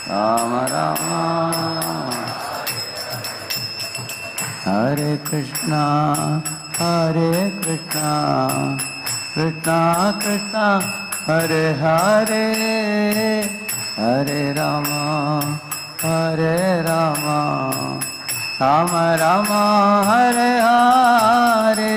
Ram Rama Hare Krishna Krishna Krishna Hare Hare Hare Rama Rama Rama Hare Hare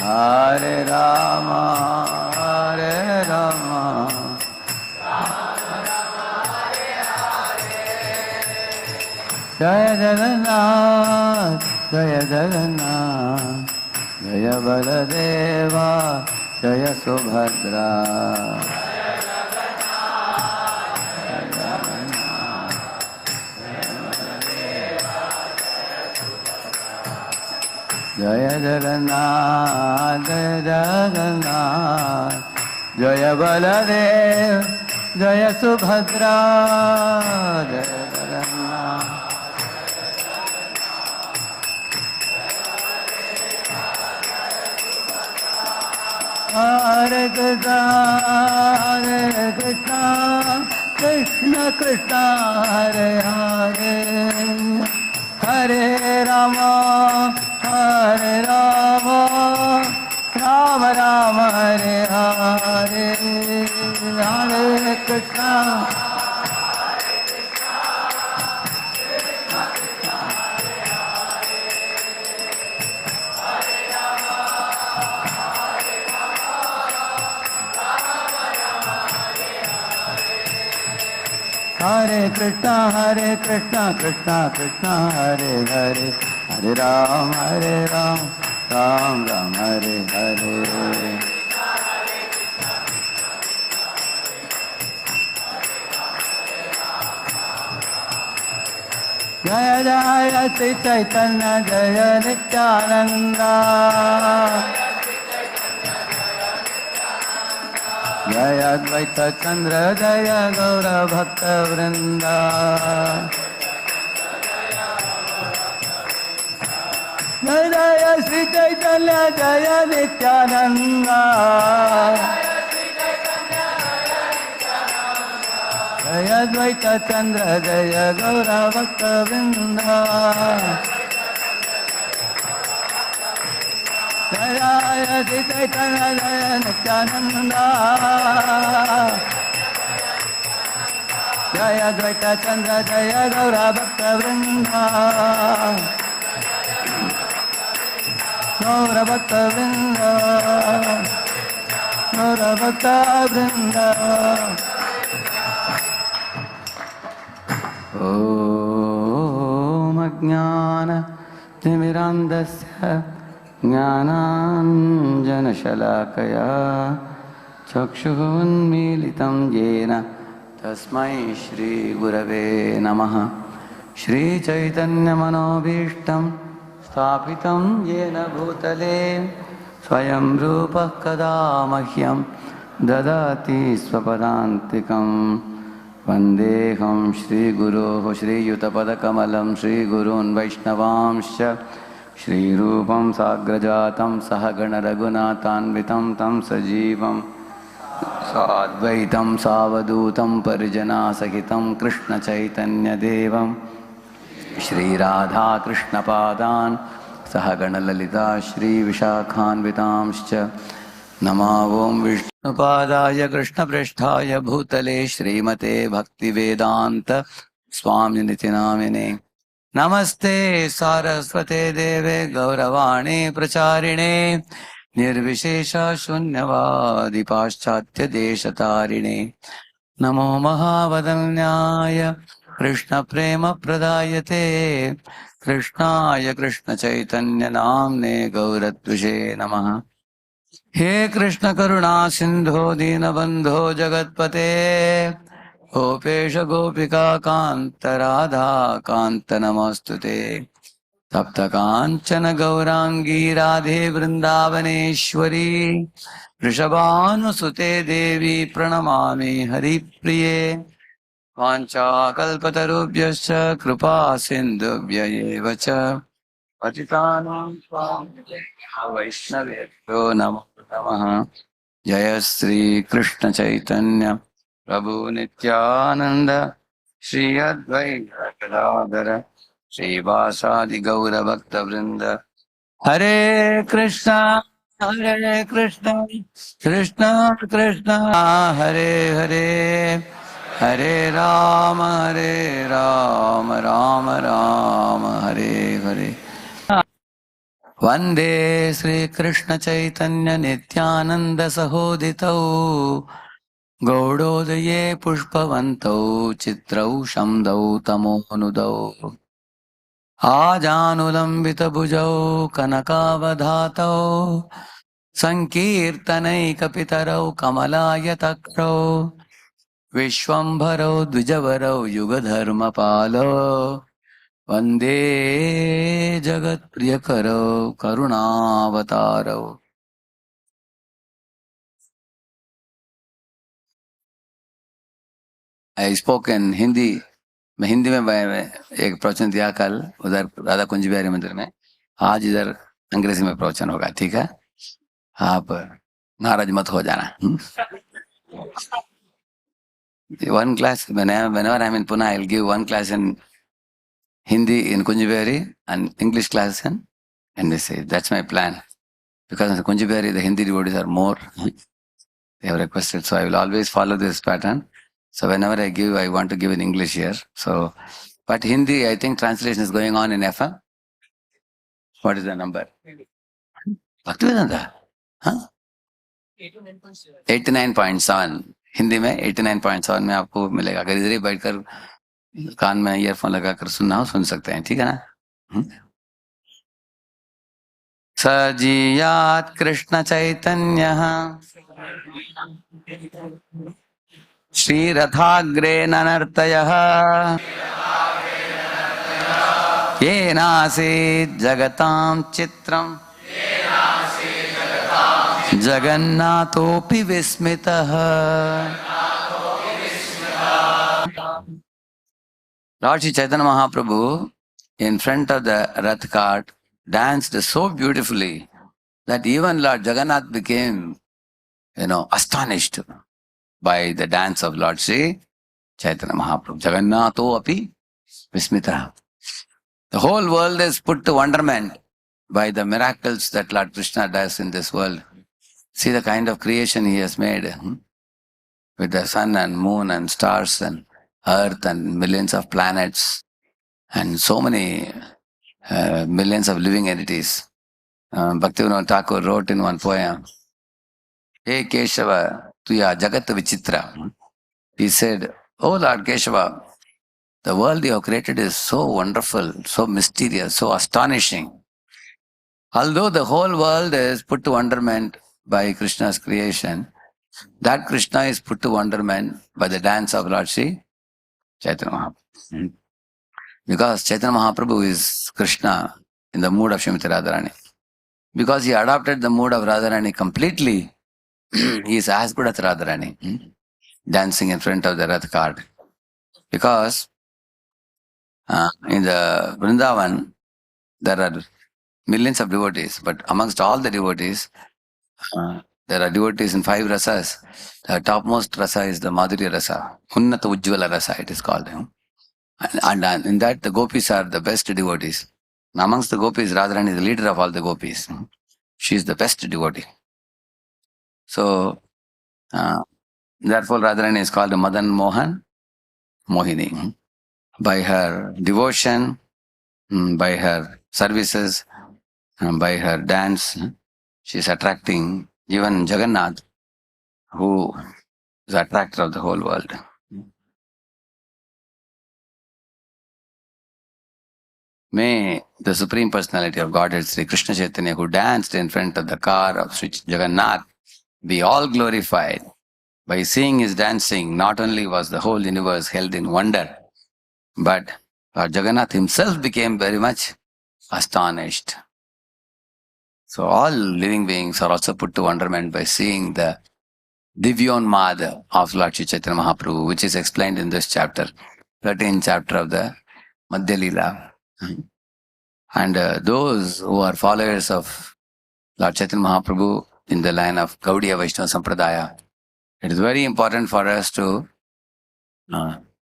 Hare Rama Jaya Jagannath Jaya Jagannath Jaya Baladeva Jaya Subhadra Jaya Jagannath Jaya Jagannath Jaya Baladev Jaya Subhadra Jaya Jagannath Hare Krishna Krishna Krishna Hare Hare Hare Rama Rama Rama Hare Hare Hare Krishna Hare Krishna Krishna Krishna Hare Hare Hare Ram Ram Ram Hare Hare Jaya Jaya Sri Chaitanya Jaya Nityananda Jaya Advaita Chandra Jaya Gaura Bhakta Vrinda Jaya Jaya Sri Chaitanya Jaya Nityananda Jaya Advaita Chandra Jaya Gaura Bhakta Vrinda Jaya Sri Chaitanya Jaya Nityananda Jaya Advaita Chandra Jaya Gaura Bhakta Vrinda Gaura Bhakta Vrinda Gaura Bhakta Vrinda Om Ajnana Timirandasya Jnananjanashalakaya Chakshunmilitam Yena Tasmai Shri Gurave Namaha Shri Chaitanya Manobhishtam Sthapitam Yena Bhutale Swayam Rupa Kada Mahyam Dadati Swapadantikam Vandeham Shri Guru Shri Yutapadakamalam Shri Gurun Vaishnavamscha Shri Rupam Sagrajatam Sahagana Raghunathanvitam Tam Sajivam Sadvaitam Savadutam Parijana Sahitam Krishna Chaitanya Devam Shri Radha Krishna Padan Sahagana Lalita Shri Vishakhanvitamscha Nama Om Vishnu Padaya Krishna Prishthaya Bhutale Shrimate Bhakti Vedanta Swami Nitinamine Namaste Saraswate Deve Gauravani Pracharine Nirvishesha Shunyavadi Paschatya Deshatarine Namo Mahavadanyaya Krishna Prema Pradayate Krishnaya Krishna Chaitanya Namne Gauratvishe Namaha He Krishna Karuna Sindho Dinabandho Jagatpate Gopesha Gopika Kanta Radha Kanta Namostute Tapta Kanchana Gaurangi Radhe Vrindavaneshwari Rishabhanusute Devi Pranamami Hari Priye Vancha Kalpatarubhyascha Kripa Sindhubhya Evacha पतितानां वैष्णवेभ्यो नमो नमः। जय श्री कृष्ण चैतन्य प्रभु नित्यानंद श्री अद्वैत गदाधर श्रीवासादि गौर भक्त वृंद। हरे कृष्णा कृष्णा कृष्णा हरे हरे, हरे राम राम राम हरे हरे। वंदे श्री कृष्ण चैतन्य नित्यानंद सहोदितौ गौड़ोदये पुष्पवन्तौ चित्रौ शम्दौ तमोनुदौ आजानुलंबित भुजौ कनकावधातौ संकीर्तनैकपितरौ कमलायतक्षौ विश्वम्भरौ द्विजवरौ युगधर्मपालौ वंदे जगत्प्रियकरौ करुणावतारौ। I spoke in Hindi. मैं हिंदी में एक प्रवचन दिया कल उधर राधा कुंज बिहारी मंदिर में। आज इधर अंग्रेजी में प्रवचन होगा, ठीक है? आप नाराज मत हो जाना। One class, whenever I'm in Pune, I'll give one class in Hindi in Kunjibehari and English class in NVCC. That's my plan. Because in Kunjibehari, the Hindi devotees are more. They have requested, so I will always follow this pattern. So whenever I give, I want to give in English here. So, but Hindi, I think translation is going on in FM. What is the number? Bhaktivedanta? Huh? 89.7 Hindi में 89.7 में आपको मिलेगा। अगर इधर ही बैठकर कान में earphone लगाकर सुनना हो सुन सकते हैं, ठीक है ना? सजीयात् कृष्ण चैतन्यः श्रीरथाग्रे नर्तयः येनासीत् जगतां चित्रम् जगन्नाथोऽपि विस्मितः। Lord Sri Chaitanya Mahaprabhu, in front of the Rath cart, danced so beautifully that even Lord Jagannath became, astonished by the dance of Lord Sri Chaitanya Mahaprabhu. Jagannatho api vismita. The whole world is put to wonderment by the miracles that Lord Krishna does in this world. See the kind of creation he has made with the sun and moon and stars and earth and millions of planets and so many millions of living entities. Bhaktivinoda Thakur wrote in one poem, Hey Keshava, Tuya Jagat Vichitra. He said, Oh Lord Keshava, the world you have created is so wonderful, so mysterious, so astonishing. Although the whole world is put to wonderment by Krishna's creation, that Krishna is put to wonderment by the dance of Lord Sri Chaitanya Mahaprabhu. Because Chaitanya Mahaprabhu is Krishna in the mood of Srimati Radharani. Because he adopted the mood of Radharani completely, he is as good as Radharani, dancing in front of the Rath cart. Because in the Vrindavan, there are millions of devotees, but amongst all the devotees, there are devotees in 5 rasas. The topmost rasa is the Madhurya rasa, Unnata Ujjvala rasa it is called. And in that the gopis are the best devotees. And amongst the gopis, Radharani is the leader of all the gopis. She is the best devotee. So, therefore Radharani is called Madan Mohan Mohini. By her devotion, by her services, by her dance, she is attracting even Jagannath, who is the attractor of the whole world. May the Supreme Personality of Godhead, Sri Krishna Chaitanya, who danced in front of the car of Sri Jagannath, be all glorified. By seeing his dancing, not only was the whole universe held in wonder, but Lord Jagannath himself became very much astonished. So all living beings are also put to wonderment by seeing the Divyonmad of Lord Sri Chaitanya Mahaprabhu, which is explained in this chapter, 13th chapter of the Madhya Leela. And those who are followers of Lord Chaitanya Mahaprabhu in the line of Gaudiya Vaishnava Sampradaya, it is very important for us to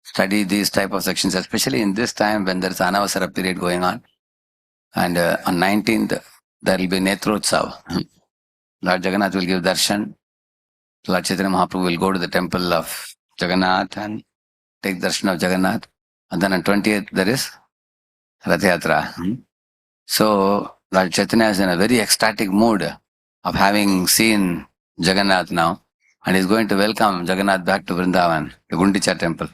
study these type of sections, especially in this time when there is Anavasara period going on. And on 19th, there will be Netrotsav. Lord Jagannath will give darshan. Lord Chaitanya Mahaprabhu will go to the temple of Jagannath and take darshan of Jagannath. And then on 20th, there is Rath Yatra. So, Lord Chaitanya is in a very ecstatic mood of having seen Jagannath now. And is going to welcome Jagannath back to Vrindavan, the Gundicha temple.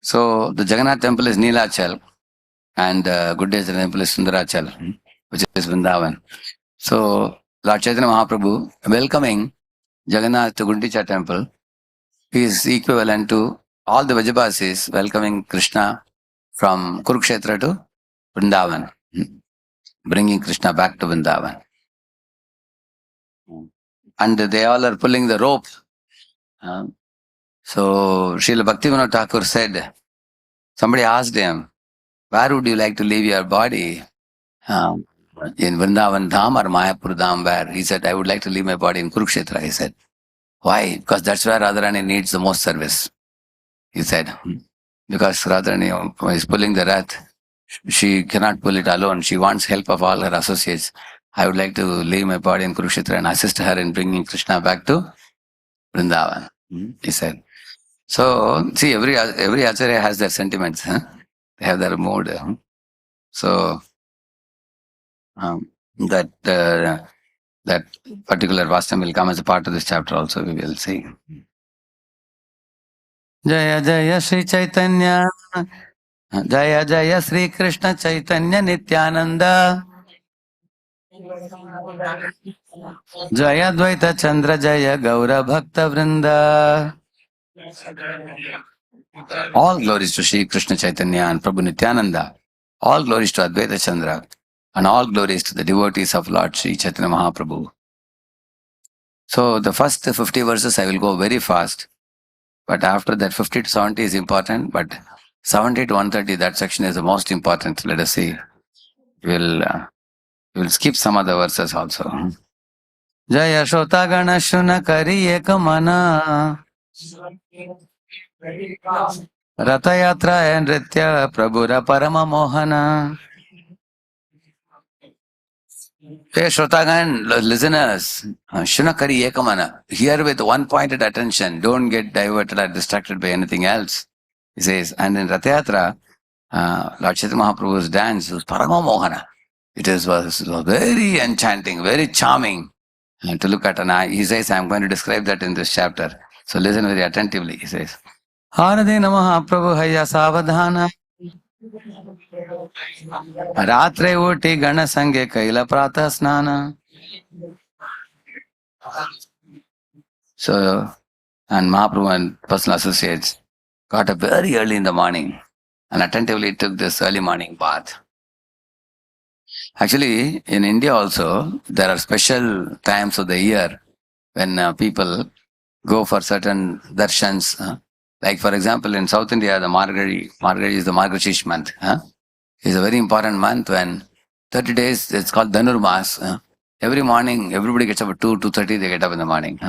So, the Jagannath temple is Neelachal and Gundicha temple is Sundarachal, which is Vrindavan. So, Lord Chaitanya Mahaprabhu welcoming Jagannath to Gundicha temple is equivalent to all the Vajabasis welcoming Krishna from Kurukshetra to Vrindavan, bringing Krishna back to Vrindavan. And they all are pulling the rope. So, Srila Bhaktivinoda Thakur said, somebody asked him, where would you like to leave your body? In Vrindavan Dham or Mayapur Dham, where? He said, I would like to leave my body in Kurukshetra. He said, why? Because that's where Radharani needs the most service. He said, because Radharani is pulling the rath, she cannot pull it alone. She wants help of all her associates. I would like to leave my body in Kurukshetra and assist her in bringing Krishna back to Vrindavan. He said. So, see, every acharya has their sentiments. They have their mood. So, that particular Vastam will come as a part of this chapter also, we will see. Jaya Jaya Sri Chaitanya, Jaya Jaya Sri Krishna Chaitanya Nityananda, Jaya Dvaita Chandra Jaya Gaura Bhakta Vrinda. All glories to Sri Krishna Chaitanya and Prabhu Nityananda. All glories to Advaita Chandra. And all glories to the devotees of Lord Sri Chaitanya Mahaprabhu. So the first 50 verses I will go very fast. But after that 50 to 70 is important. But 70 to 130, that section is the most important. Let us see. We'll skip some other verses also. Jaya Shota Ganashuna Kari Ekamana Ratayatra and Nritya Prabhura Parama Mohana. Hey Shrotagan, listeners, Shunakari Ekamana, hear with one-pointed attention, don't get diverted or distracted by anything else. He says, and in Rathayatra, Lord Chaitanya Mahaprabhu's dance was Parama Mohana. Was very enchanting, very charming to look at. And he says, I'm going to describe that in this chapter. So listen very attentively. He says, Harade Namaha Prabhu Haya Savadhana Ratre Uti Gana Sange Kaila Prata Snana. So, and Mahaprabhu and personal associates got up very early in the morning and attentively took this early morning bath. Actually, in India also, there are special times of the year when people go for certain darshans. Like for example, in South India, the Margari is the Margashish month. It's a very important month when 30 days, it's called Dhanurmas. Every morning, everybody gets up at 2:30, they get up in the morning.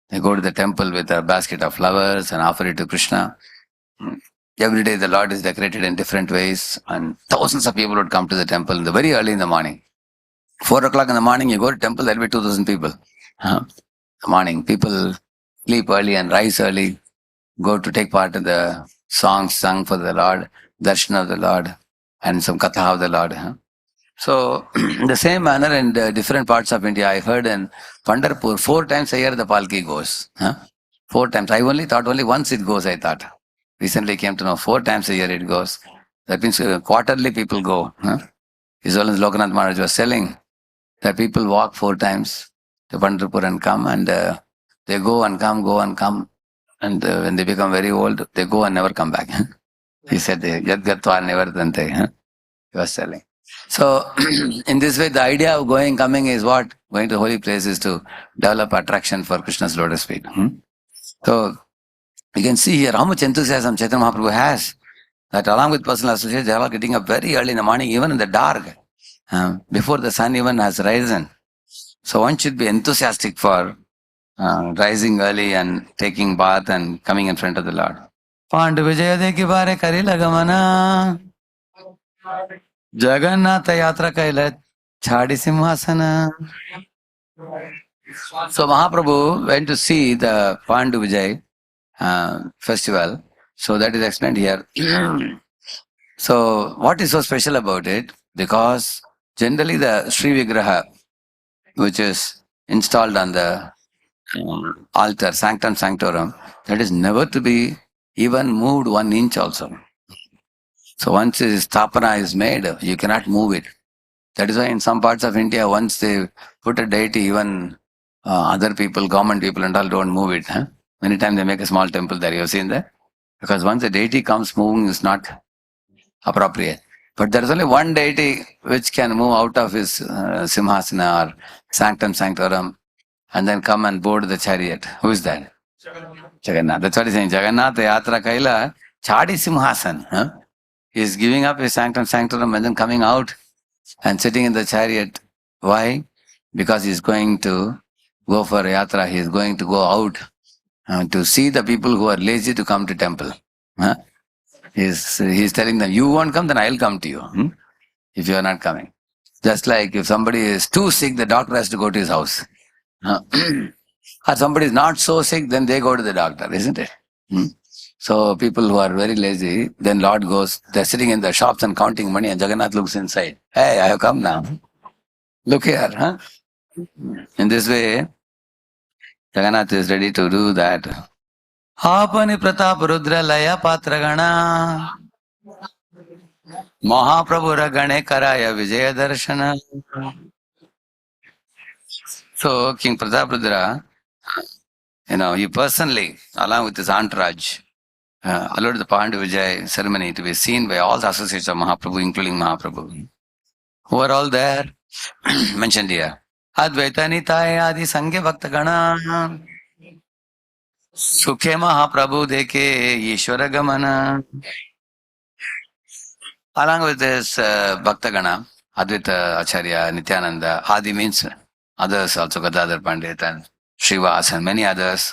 They go to the temple with a basket of flowers and offer it to Krishna. Every day the Lord is decorated in different ways and thousands of people would come to the temple very early in the morning. 4 o'clock in the morning, you go to temple, there will be 2,000 people. The morning, people sleep early and rise early, go to take part in the songs sung for the Lord, darshan of the Lord, and some Katha of the Lord. So, the same manner in the different parts of India, I heard in Pandharpur, 4 times a year the Palki goes. 4 times. I only thought only once it goes, I thought. Recently came to know 4 times a year it goes. That means quarterly people go. His Holiness Lokanath Maharaj was telling that people walk 4 times to Pandharpur and come, and they go and come. And when they become very old, they go and never come back. He said, Yad Gatva never dante. He was telling. So, in this way, the idea of going, coming is what? Going to holy places to develop attraction for Krishna's lotus feet. So, you can see here how much enthusiasm Chaitanya Mahaprabhu has. That along with personal associates, they are all getting up very early in the morning, even in the dark. before the sun even has risen. So one should be enthusiastic for rising early and taking bath and coming in front of the Lord. Pandu Vijaya Deki Bare Karila Gamana Jagannath Yatra Kaila Chadi Simhasana. So Mahaprabhu went to see the Pandu Vijay festival. So that is explained here. So what is so special about it? Because generally the Sri Vigraha, which is installed on the altar, sanctum sanctorum, that is never to be even moved 1 inch also. So once his stapana is made, you cannot move it. That is why in some parts of India, once they put a deity, even other people, government people and all don't move it. Many times they make a small temple there. You have seen that? Because once a deity comes, moving is not appropriate. But there is only one deity which can move out of his simhasana or sanctum sanctorum and then come and board the chariot. Who is that? Jagannath. That's what he's saying. Jagannath Yatra Kaila Chadi Simhasan. He is giving up his sanctum sanctorum and then coming out and sitting in the chariot. Why? Because he is going to go for yatra. He is going to go out to see the people who are lazy to come to temple. He is telling them, you won't come, then I'll come to you. If you are not coming. Just like if somebody is too sick, the doctor has to go to his house. Or somebody is not so sick, then they go to the doctor, isn't it? So people who are very lazy, then Lord goes, they're sitting in the shops and counting money and Jagannath looks inside. Hey, I have come now. Look here. In this way, Jagannath is ready to do that. Apani Pratap Rudra Laya Patragana Mahaprabhu Ragane Karaya Vijaya Darshana. So King Pratap Rudra, he personally, along with his entourage, allowed the Pandu Vijay ceremony to be seen by all the associates of Mahaprabhu, including Mahaprabhu. Who are all there? Mentioned here. Advaita Nitaya Adi Sangha Bhakta Gana Sukhe Mahaprabhu Deke Yeshwara Gamana. Along with this Bhakta Gana, Advaita Acharya, Nityananda, Adi means others also, Gadadhar Pandit and Srivas and many others.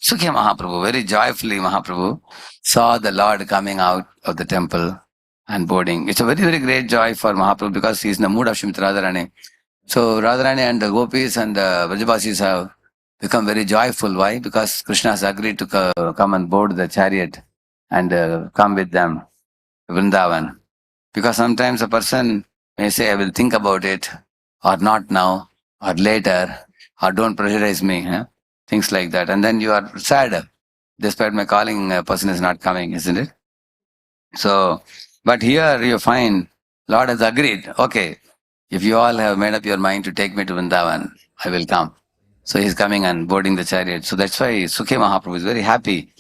Sukhe Mahaprabhu, very joyfully Mahaprabhu saw the Lord coming out of the temple and boarding. It's a very, very great joy for Mahaprabhu because he is in the mood of Srimati Radharani. So Radharani and the gopis and the Vrajabasis have become very joyful. Why? Because Krishna has agreed to come and board the chariot and come with them to Vrindavan. Because sometimes a person may say, I will think about it, or not now, or later, or don't pressurize me. Things like that. And then you are sad. Despite my calling, a person is not coming, isn't it? So, but here you find Lord has agreed. Okay, if you all have made up your mind to take me to Vrindavan, I will come. So he's coming and boarding the chariot. So that's why Sukhe Mahaprabhu is very happy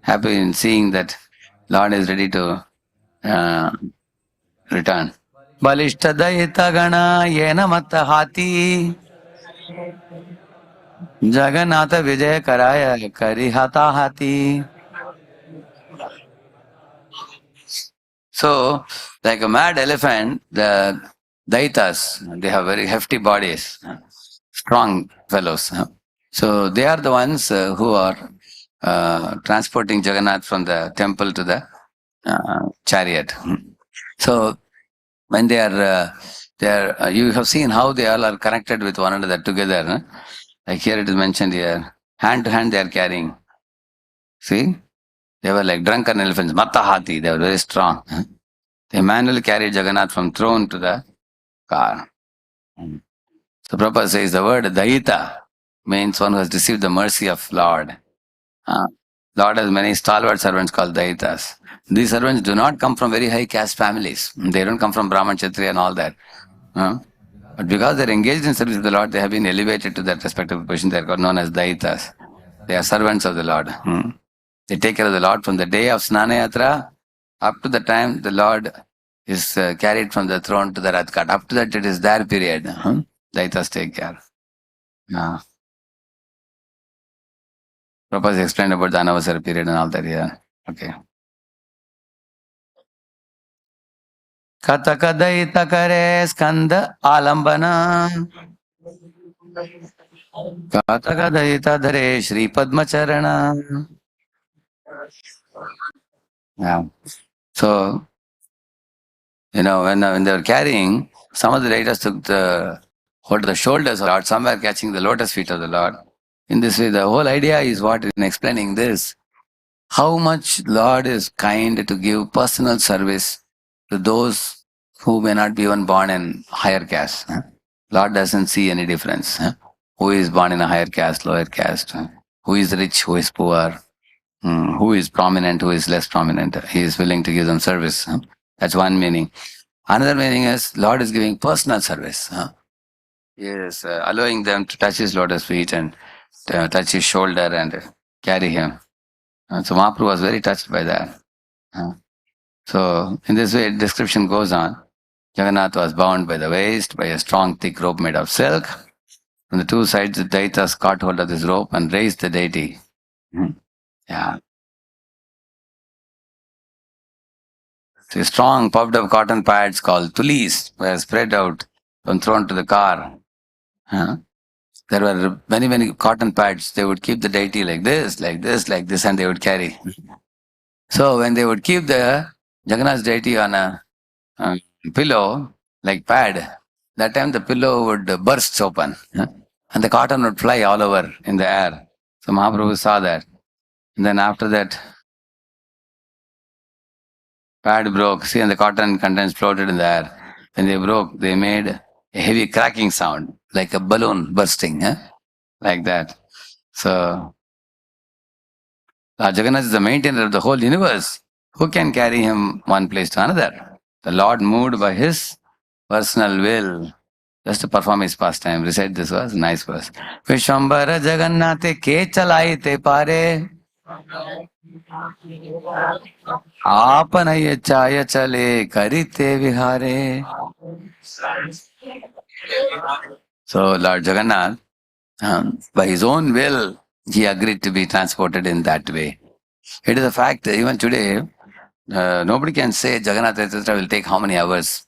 in seeing that Lord is ready to return. Balishta Daita Gana Yena Matta Hati Jagannatha Vijaya Karaya Karihata Hati. So, like a mad elephant, the Daitas, they have very hefty bodies, strong fellows. So, they are the ones who are transporting Jagannath from the temple to the chariot. So, when they are, you have seen how they all are connected with one another together. Like here it is mentioned here, hand to hand they are carrying. See? They were like drunken elephants, Mattahati, they were very strong. They manually carried Jagannath from throne to the car. So Prabhupada says the word Daita means one who has received the mercy of Lord. Lord has many stalwart servants called Daitas. These servants do not come from very high caste families. They don't come from Brahman, Kshatriya and all that. But because they're engaged in service of the Lord, they have been elevated to that respective position. They are known as Daitas. They are servants of the Lord. They take care of the Lord from the day of Snana Yatra up to the time the Lord is carried from the throne to the Rath Ghat. Up to that it is their period. Daitas take care. Prabhupada has explained about the Anavasara period and all that here. Okay. Katha Kadaita Kare Skanda Alambana Katha Kadaita Dhare Shri Padmacharana. Yeah. So, when they were carrying, some of the writers took the hold of the shoulders of the Lord, some were catching the lotus feet of the Lord. In this way, the whole idea is what in explaining this, how much Lord is kind to give personal service to those who may not be even born in higher caste. Lord doesn't see any difference. Who is born in a higher caste, lower caste, who is rich, who is poor, who is prominent, who is less prominent. He is willing to give them service. That's one meaning. Another meaning is Lord is giving personal service. He is allowing them to touch his lotus feet and touch his shoulder and carry him. So Mahaprabhu was very touched by that. So in this way, description goes on. Jagannath was bound by the waist by a strong thick rope made of silk. On the two sides, the Daitas caught hold of this rope and raised the deity. Yeah. So strong puffed up cotton pads called tulis were spread out and thrown to the car. There were many, many cotton pads. They would keep the deity like this, like this, like this, and they would carry. So when they would keep the Jagannath's deity on a pillow, like pad, that time the pillow would burst open and the cotton would fly all over in the air. So Mahaprabhu saw that. And then after that, pad broke, see, and the cotton contents floated in the air. When they broke, they made a heavy cracking sound, like a balloon bursting, like that. So, Jagannath is the maintainer of the whole universe. Who can carry him one place to another? The Lord, moved by his personal will, just to perform his pastime. Recite this verse, nice verse. Vishwambara Jagannathe ke chalaite pare Apanaya chaya chale karite vihare. So Lord Jagannath, by his own will, he agreed to be transported in that way. It is a fact that even today, nobody can say Jagannath etc. will take how many hours.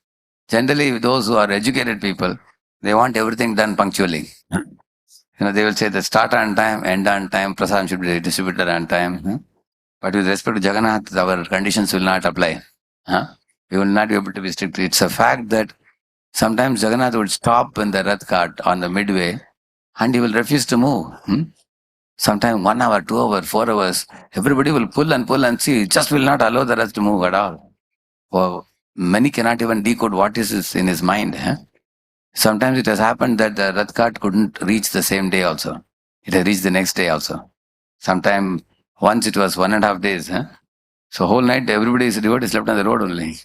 Generally, those who are educated people, they want everything done punctually. They will say that start on time, end on time, prasadam should be distributed on time. But with respect to Jagannath, our conditions will not apply. We will not be able to be strict. It's a fact that sometimes Jagannath would stop in the Rath cart on the midway and he will refuse to move. Sometimes 1 hour, 2 hours, 4 hours, everybody will pull and see, just will not allow the Rath to move at all. Well, many cannot even decode what is in his mind. Sometimes it has happened that the Rath cart couldn't reach the same day also. It has reached the next day also. Sometimes once it was 1.5 days. So whole night everybody is left on the road only.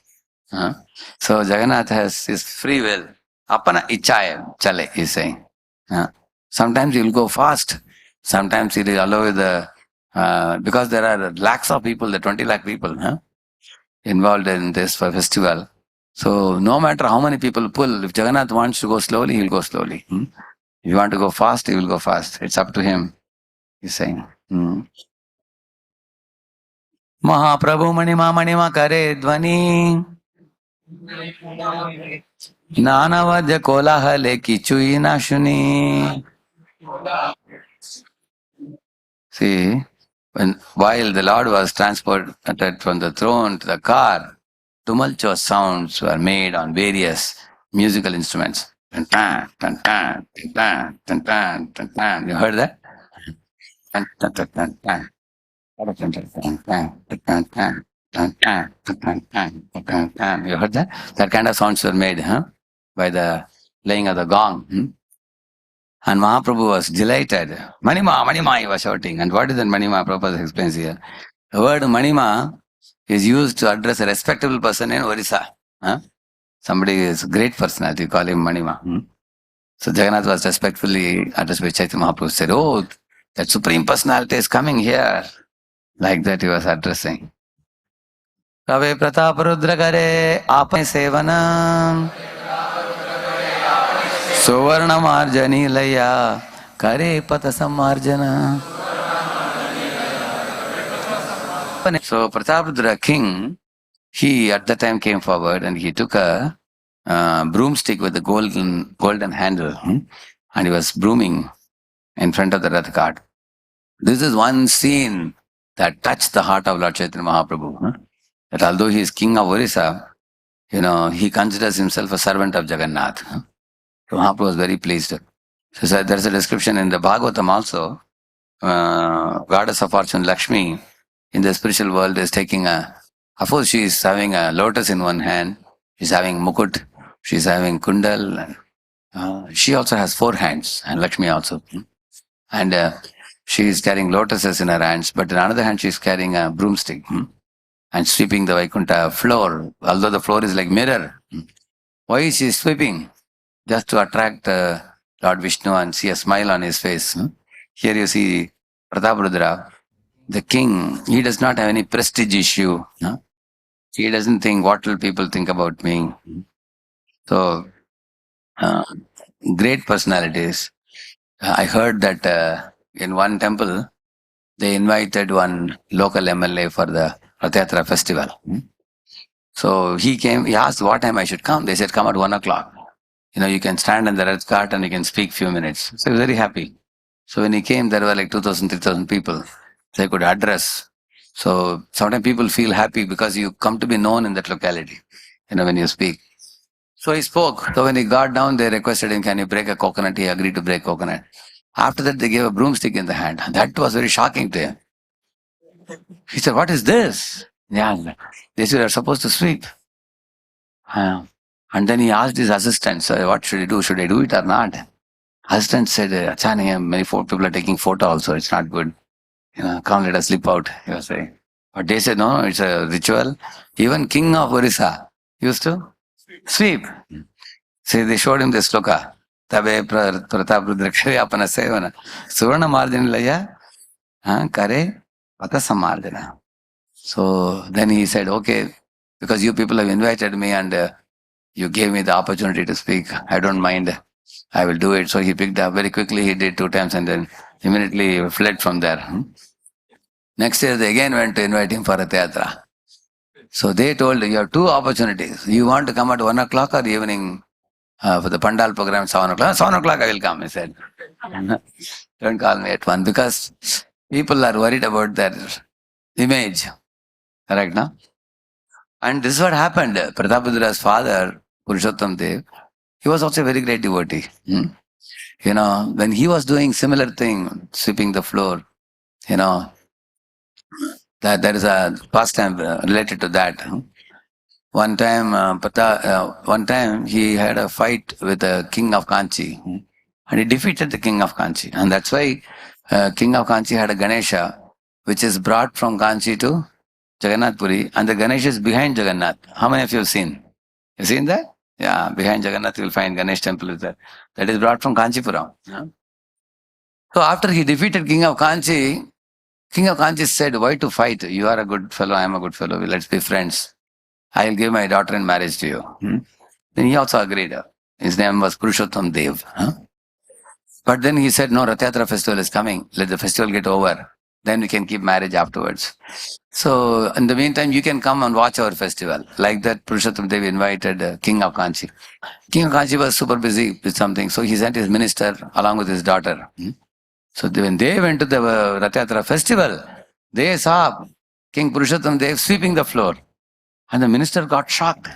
So Jagannath has his free will. Apana ichaya chale, he's saying. Sometimes he will go fast. Sometimes he will allow because there are lakhs of people, the 20 lakh people involved in this festival. So no matter how many people pull, if Jagannath wants to go slowly, he will go slowly. If you want to go fast, he will go fast. It's up to him, he's saying. Mahaprabhu Manima Kare Dvani Nanavadya Kolahale Kichui Nashuni. See, while the Lord was transported from the throne to the car, tumultuous sounds were made on various musical instruments. You heard that? You heard that? That kind of sounds were made by the playing of the gong. And Mahaprabhu was delighted. Manima, he was shouting. And what is that Manima? Prabhupada explains here. The word Manima is used to address a respectable person in Orissa. Somebody is a great personality, you call him Manima. So Jagannath was respectfully addressed by Chaitanya Mahaprabhu. Said, oh, that supreme personality is coming here. Like that he was addressing. Kave Prataparudra Kare Apane Sevana Suvarna Marjani Laya Kare Pata Samarjana. So Prataparudra king He at that time came forward and he took a broomstick with a golden handle, and he was brooming in front of the Rath cart. This is one scene that touched the heart of Lord Chaitanya Mahaprabhu. That although he is king of Orissa, he considers himself a servant of Jagannath. So Mahaprabhu was very pleased. So there is a description in the Bhagavatam also. Goddess of fortune Lakshmi in the spiritual world is taking of course she is having a lotus in one hand, she's having mukut, she's having kundal, and she also has 4 hands, and Lakshmi also. And she is carrying lotuses in her hands, but in another hand she is carrying a broomstick and sweeping the Vaikuntha floor, although the floor is like mirror. Why is she sweeping? Just to attract Lord Vishnu and see a smile on his face. Here you see Prataparudra, the king, he does not have any prestige issue. He doesn't think, what will people think about me? So, great personalities. I heard that in one temple, they invited one local MLA for the Rath Yatra festival. So he came, he asked what time I should come. They said, come at 1 o'clock. You can stand in the Rath cart and you can speak few minutes. So he was very happy. So when he came, there were like 2,000, 3,000 people. They could address. So sometimes people feel happy because you come to be known in that locality, when you speak. So he spoke. So when he got down, they requested him, can you break a coconut? He agreed to break coconut. After that, they gave a broomstick in the hand. That was very shocking to him. He said, what is this? Yeah, they said, you're supposed to sweep. And then he asked his assistant, so what should he do? Should I do it or not? Assistant said, Achani, many people are taking photo also. It's not good. Come, let us slip out, he was saying. But they said, no, it's a ritual. Even king of Orissa used to sweep. See, they showed him the sloka. Tabe Prataparudrakshari apana sevana. Suvarna marjanilaya kare pata samardana. So then he said, okay, because you people have invited me and you gave me the opportunity to speak, I don't mind. I will do it. So he picked up very quickly. He did 2 times and then immediately fled from there. Next year, they again went to invite him for a Yatra. So they told, you have 2 opportunities. You want to come at 1 o'clock or evening for the Pandal program, 7 o'clock? 7 o'clock I will come, he said. Don't call me at 1 because people are worried about their image. Correct, no? And this is what happened. Prataparudra's father, Purushottam Dev, he was also a very great devotee. When he was doing similar thing, sweeping the floor, that there is a pastime related to that. One time he had a fight with the king of Kanchi, and he defeated the king of Kanchi, and that's why king of Kanchi had a Ganesha, which is brought from Kanchi to Jagannath Puri, and the Ganesha is behind Jagannath. How many of you have seen? You seen that? Yeah, behind Jagannath you will find Ganesh temple is there. That is brought from Kanchipuram. So after he defeated king of Kanchi said, why to fight? You are a good fellow, I am a good fellow, let's be friends. I will give my daughter in marriage to you. Then he also agreed. His name was Purushottam Dev. But then he said, no, Rath Yatra festival is coming. Let the festival get over. Then we can keep marriage afterwards. So in the meantime, you can come and watch our festival. Like that, Purushottam Dev invited King of Kanchi. King of Kanchi was super busy with something. So he sent his minister along with his daughter. So when they went to the Rath Yatra festival, they saw King Purushottam Dev sweeping the floor. And the minister got shocked.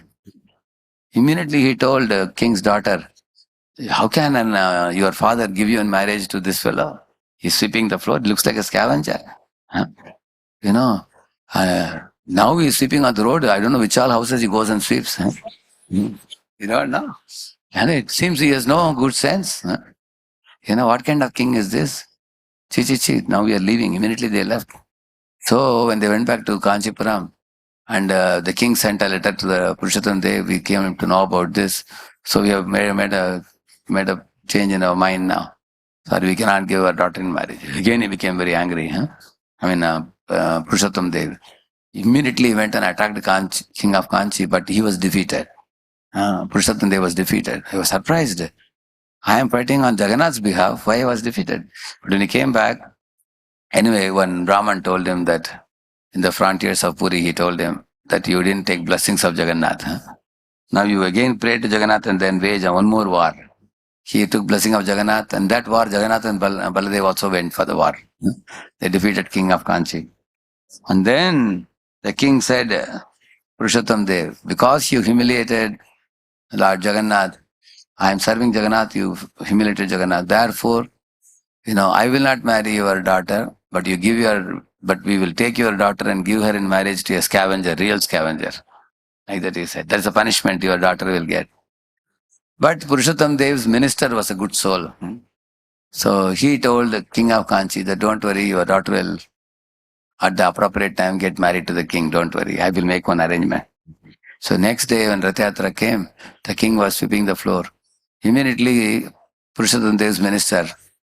Immediately he told the king's daughter, how can your father give you in marriage to this fellow? He's sweeping the floor. It looks like a scavenger. Now he's sweeping on the road. I don't know which all houses he goes and sweeps. You don't know. And it seems he has no good sense. What kind of king is this? Chi. Now we are leaving. Immediately they left. So when they went back to Kanchipuram, and the king sent a letter to the Purushottam Dev, we came to know about this. So we have made a change in our mind now. Sorry, we cannot give our daughter in marriage. Again, he became very angry. Purushottam Dev immediately went and attacked the king of Kanchi, but he was defeated. Purushottam Dev was defeated. He was surprised. I am fighting on Jagannath's behalf. Why he was defeated? But when he came back, anyway, one Brahman told him that in the frontiers of Puri, he told him, that you didn't take blessings of Jagannath. Huh? Now you again pray to Jagannath and then wage one more war. He took blessing of Jagannath, and that war, Jagannath and Baladev also went for the war. They defeated King of Kanchi. And then the king said, Purushottam Dev, because you humiliated Lord Jagannath, I am serving Jagannath, you humiliated Jagannath. Therefore, I will not marry your daughter, but we will take your daughter and give her in marriage to a scavenger, real scavenger. Like that he said. That's a punishment your daughter will get. But Purushottam Dev's minister was a good soul. So he told the king of Kanchi that don't worry, your daughter will at the appropriate time get married to the king. Don't worry, I will make one arrangement. So next day when Rath Yatra came, the king was sweeping the floor. Immediately Purushottam Dev's minister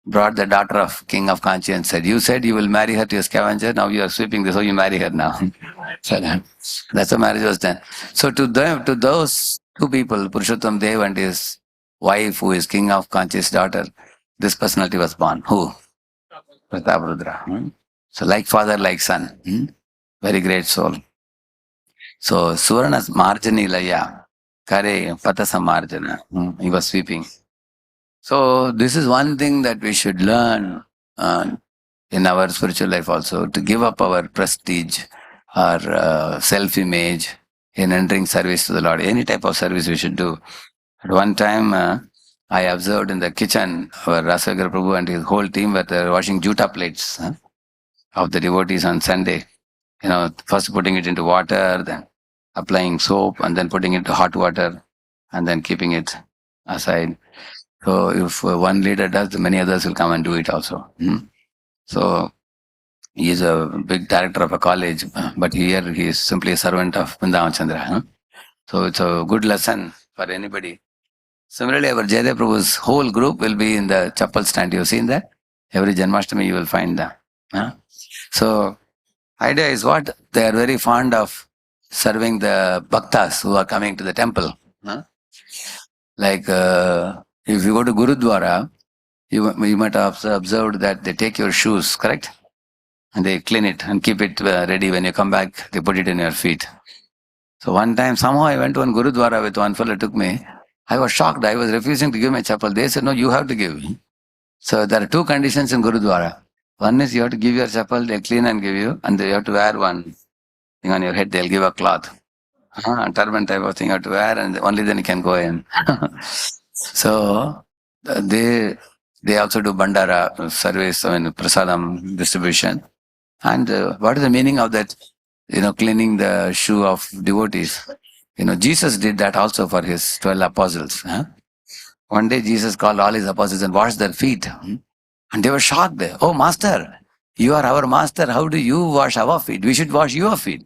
brought the daughter of king of Kanchi and said, you said you will marry her to a scavenger, now you are sweeping this, so you marry her now. So that's how marriage was done. So to those two people, Purushottam Dev and his wife, who is king of Kanchi's daughter, this personality was born. Who? Prataparudra. So like father, like son. Very great soul. So Suvarna's marjani laya, kare patasa marjana. He was sweeping. So this is one thing that we should learn in our spiritual life also, to give up our prestige, our self-image in entering service to the Lord. Any type of service we should do. At one time, I observed in the kitchen, our Radheshyam Prabhu and his whole team were washing juta plates of the devotees on Sunday. First putting it into water, then applying soap, and then putting it into hot water, and then keeping it aside. So if one leader does, many others will come and do it also. So he is a big director of a college, but here he is simply a servant of Vrindavan Chandra. So it's a good lesson for anybody. Similarly, our Jaydev Prabhu's whole group will be in the chapel stand. You have seen that? Every Janmashtami you will find them. So idea is what? They are very fond of serving the bhaktas who are coming to the temple. Like if you go to Gurudwara, you might have observed that they take your shoes, correct? And they clean it and keep it ready. When you come back, they put it in your feet. So one time, somehow I went to one Gurudwara with one fellow took me. I was shocked. I was refusing to give my chapel. They said, no, you have to give. So there are two conditions in Gurudwara. One is you have to give your chapel, they'll clean and give you, and you have to wear one thing on your head, they'll give a cloth. A turban type of thing you have to wear, and only then you can go in. So they also do bandara service, prasadam distribution. And what is the meaning of that? Cleaning the shoe of devotees. Jesus did that also for his 12 apostles. One day Jesus called all his apostles and washed their feet. And they were shocked. Oh, master, you are our master. How do you wash our feet? We should wash your feet.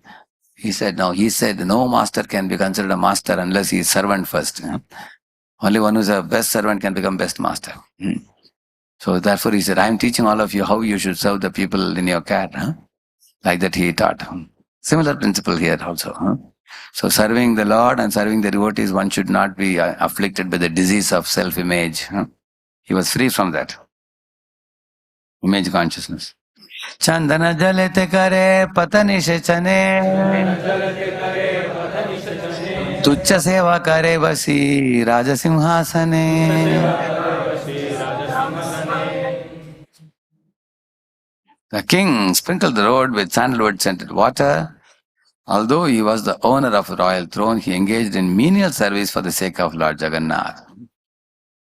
He said, no. He said, no master can be considered a master unless he is servant first. Only one who is a best servant can become best master. So therefore he said, I am teaching all of you how you should serve the people in your care. Like that he taught. Similar principle here also. So serving the Lord and serving the devotees, one should not be afflicted by the disease of self-image. He was free from that. Image consciousness. Chandana jalete kare patanishe chane tuchcha seva kare vasi rajasimhasane. The king sprinkled the road with sandalwood scented water. Although he was the owner of the royal throne, he engaged in menial service for the sake of Lord Jagannath.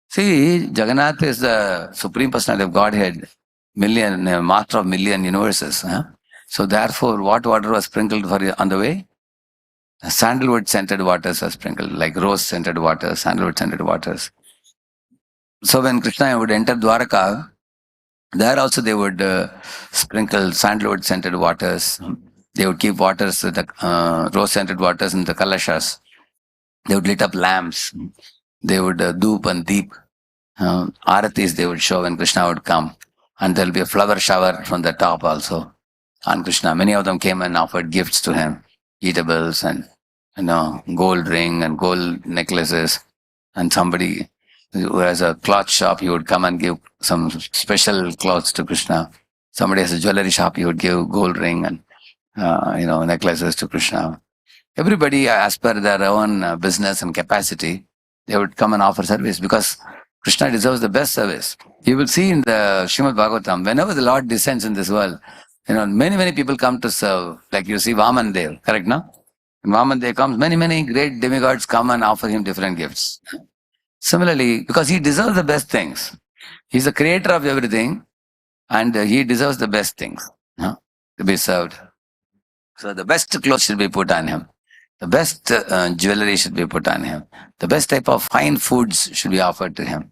See, Jagannath is the Supreme Personality of Godhead, master of million universes. So therefore, what water was sprinkled for on the way? Sandalwood scented waters were sprinkled, like rose scented waters, sandalwood scented waters. So when Krishna would enter Dwaraka, there also they would sprinkle sandalwood scented waters. They would keep waters, the rose scented waters in the kalashas. They would lit up lamps. They would dhoop and deep. Aratis they would show when Krishna would come. And there will be a flower shower from the top also on Krishna. Many of them came and offered gifts to him. Eatables and gold ring and gold necklaces. And somebody who has a cloth shop, he would come and give some special clothes to Krishna. Somebody has a jewelry shop, he would give gold ring and necklaces to Krishna. everybody, as per their own business and capacity, they would come and offer service because Krishna deserves the best service. You will see in the Srimad Bhagavatam, whenever the Lord descends in this world, many people come to serve. Like you see Vaman Dev, correct, no? When Vaman Dev comes, many great demigods come and offer him different gifts. Similarly, because he deserves the best things. He's the creator of everything and he deserves the best things to be served. So the best clothes should be put on him. The best jewelry should be put on him. The best type of fine foods should be offered to him.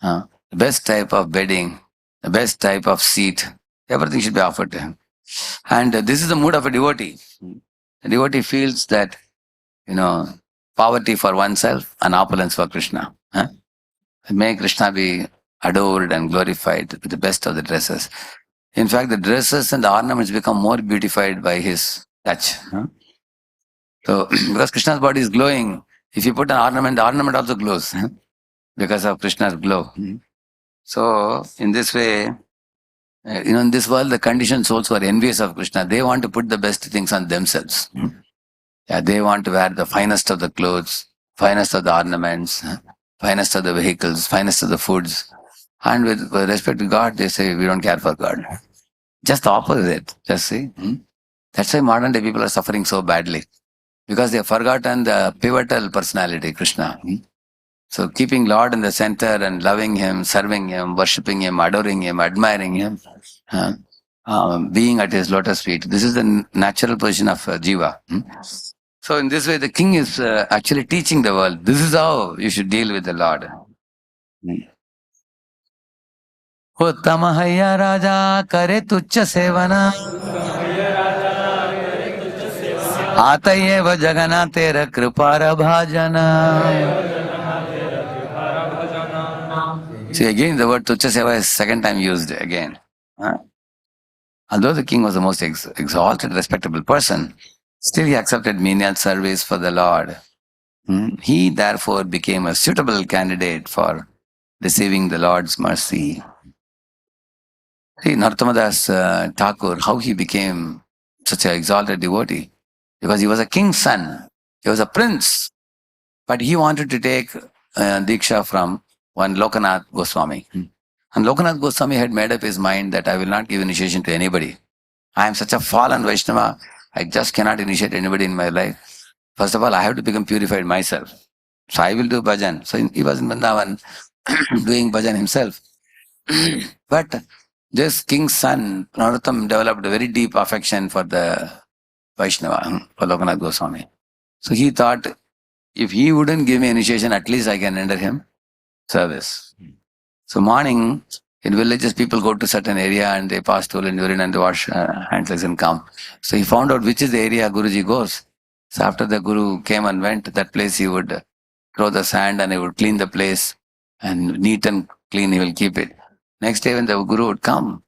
The best type of bedding, the best type of seat, everything should be offered to him. And this is the mood of a devotee. The devotee feels that, poverty for oneself and opulence for Krishna. May Krishna be adored and glorified with the best of the dresses. In fact, the dresses and the ornaments become more beautified by his touch. So, because Krishna's body is glowing, if you put an ornament, the ornament also glows because of Krishna's glow. So, in this way, in this world, the conditioned souls who are envious of Krishna, they want to put the best things on themselves. Yeah, they want to wear the finest of the clothes, finest of the ornaments, finest of the vehicles, finest of the foods. And with respect to God, they say, we don't care for God. Just the opposite, just see. That's why modern day people are suffering so badly. Because they have forgotten the pivotal personality, Krishna. So keeping Lord in the center and loving Him, serving Him, worshipping Him, adoring Him, admiring Him, being at His lotus feet. This is the natural position of Jiva. So in this way, the king is actually teaching the world. This is how you should deal with the Lord. Uttama hayya raja kare tuchya sevana Atayeva Jagannath tera kripara bhajana. See, again the word tuchya seva is second time used again. Although the king was the most exalted, respectable person, still he accepted menial service for the Lord. He therefore became a suitable candidate for receiving the Lord's mercy. See, Narottamadas Thakur, how he became such an exalted devotee. Because he was a king's son. He was a prince. But he wanted to take Diksha from one Lokanath Goswami. And Lokanath Goswami had made up his mind that I will not give initiation to anybody. I am such a fallen Vaishnava. I just cannot initiate anybody in my life. First of all, I have to become purified myself. So I will do bhajan. So he was in Vrindavan doing bhajan himself. But this king's son, Narottam, developed a very deep affection for the Vaishnava, for Lokanath Goswami. So he thought, if he wouldn't give me initiation, at least I can render him service. So morning, in villages, people go to certain area and they pass stool and urine and they wash hands, legs and come. So he found out which is the area Guruji goes. So after the Guru came and went, that place he would throw the sand and he would clean the place and neat and clean he will keep it. Next day when the Guru would come,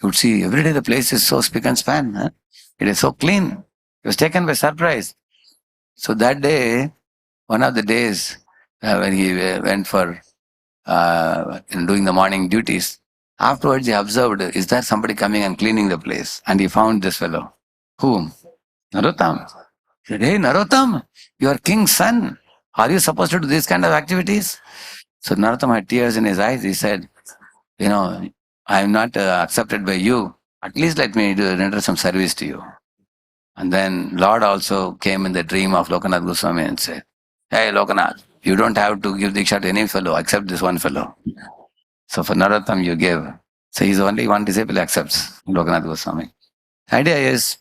he would see every day the place is so spick and span. It is so clean. He was taken by surprise. So that day, one of the days when he went for doing the morning duties, afterwards he observed, is there somebody coming and cleaning the place? And he found this fellow. Whom? Narottam. He said, hey Narottam, you are king's son. Are you supposed to do these kind of activities? So Narottam had tears in his eyes. He said, I am not accepted by you. At least let me render some service to you. And then Lord also came in the dream of Lokanath Goswami and said, hey Lokanath, you don't have to give Diksha to any fellow except this one fellow. So for Narottam you give. So he's only one disciple who accepts Lokanath Goswami. The idea is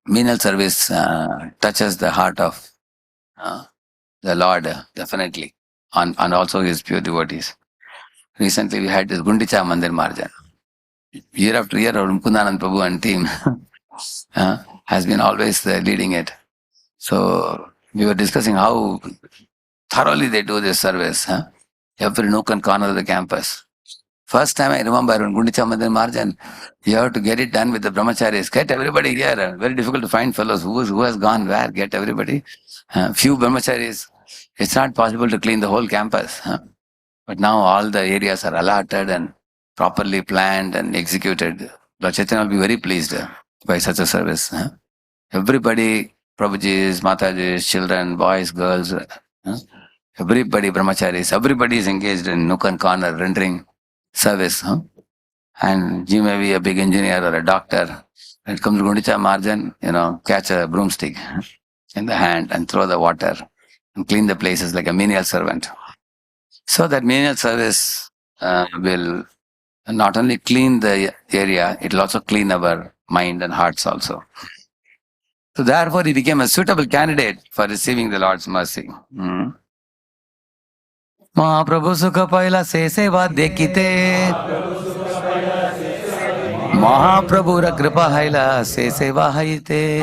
menial service touches the heart of the Lord definitely and also his pure devotees. Recently we had this Gundicha Mandir Marjan. Year after year our Mukundanand Prabhu and team has been always leading it. So we were discussing how thoroughly they do this service. Every nook and corner of the campus. First time I remember when Gundicha Mandir Marjan, you have to get it done with the brahmacharis. Get everybody here. Very difficult to find fellows. Who has gone where? Get everybody. Few brahmacharis. It's not possible to clean the whole campus. But now all the areas are allotted and properly planned and executed. Lord Chaitanya will be very pleased by such a service. Everybody Prabhujis, Matajis, children, boys, girls, everybody, brahmacharis, everybody is engaged in nook and corner rendering service. And you may be a big engineer or a doctor. When it comes to Gundicha Marjan, catch a broomstick in the hand and throw the water and clean the places like a menial servant. So that menial service will not only clean the area, it will also clean our mind and hearts also. So therefore he became a suitable candidate for receiving the Lord's mercy. Mahaprabhu Sukha Paila Se Seva Dekite Mahaprabhu Ra Kripa Haila Se Seva Haite.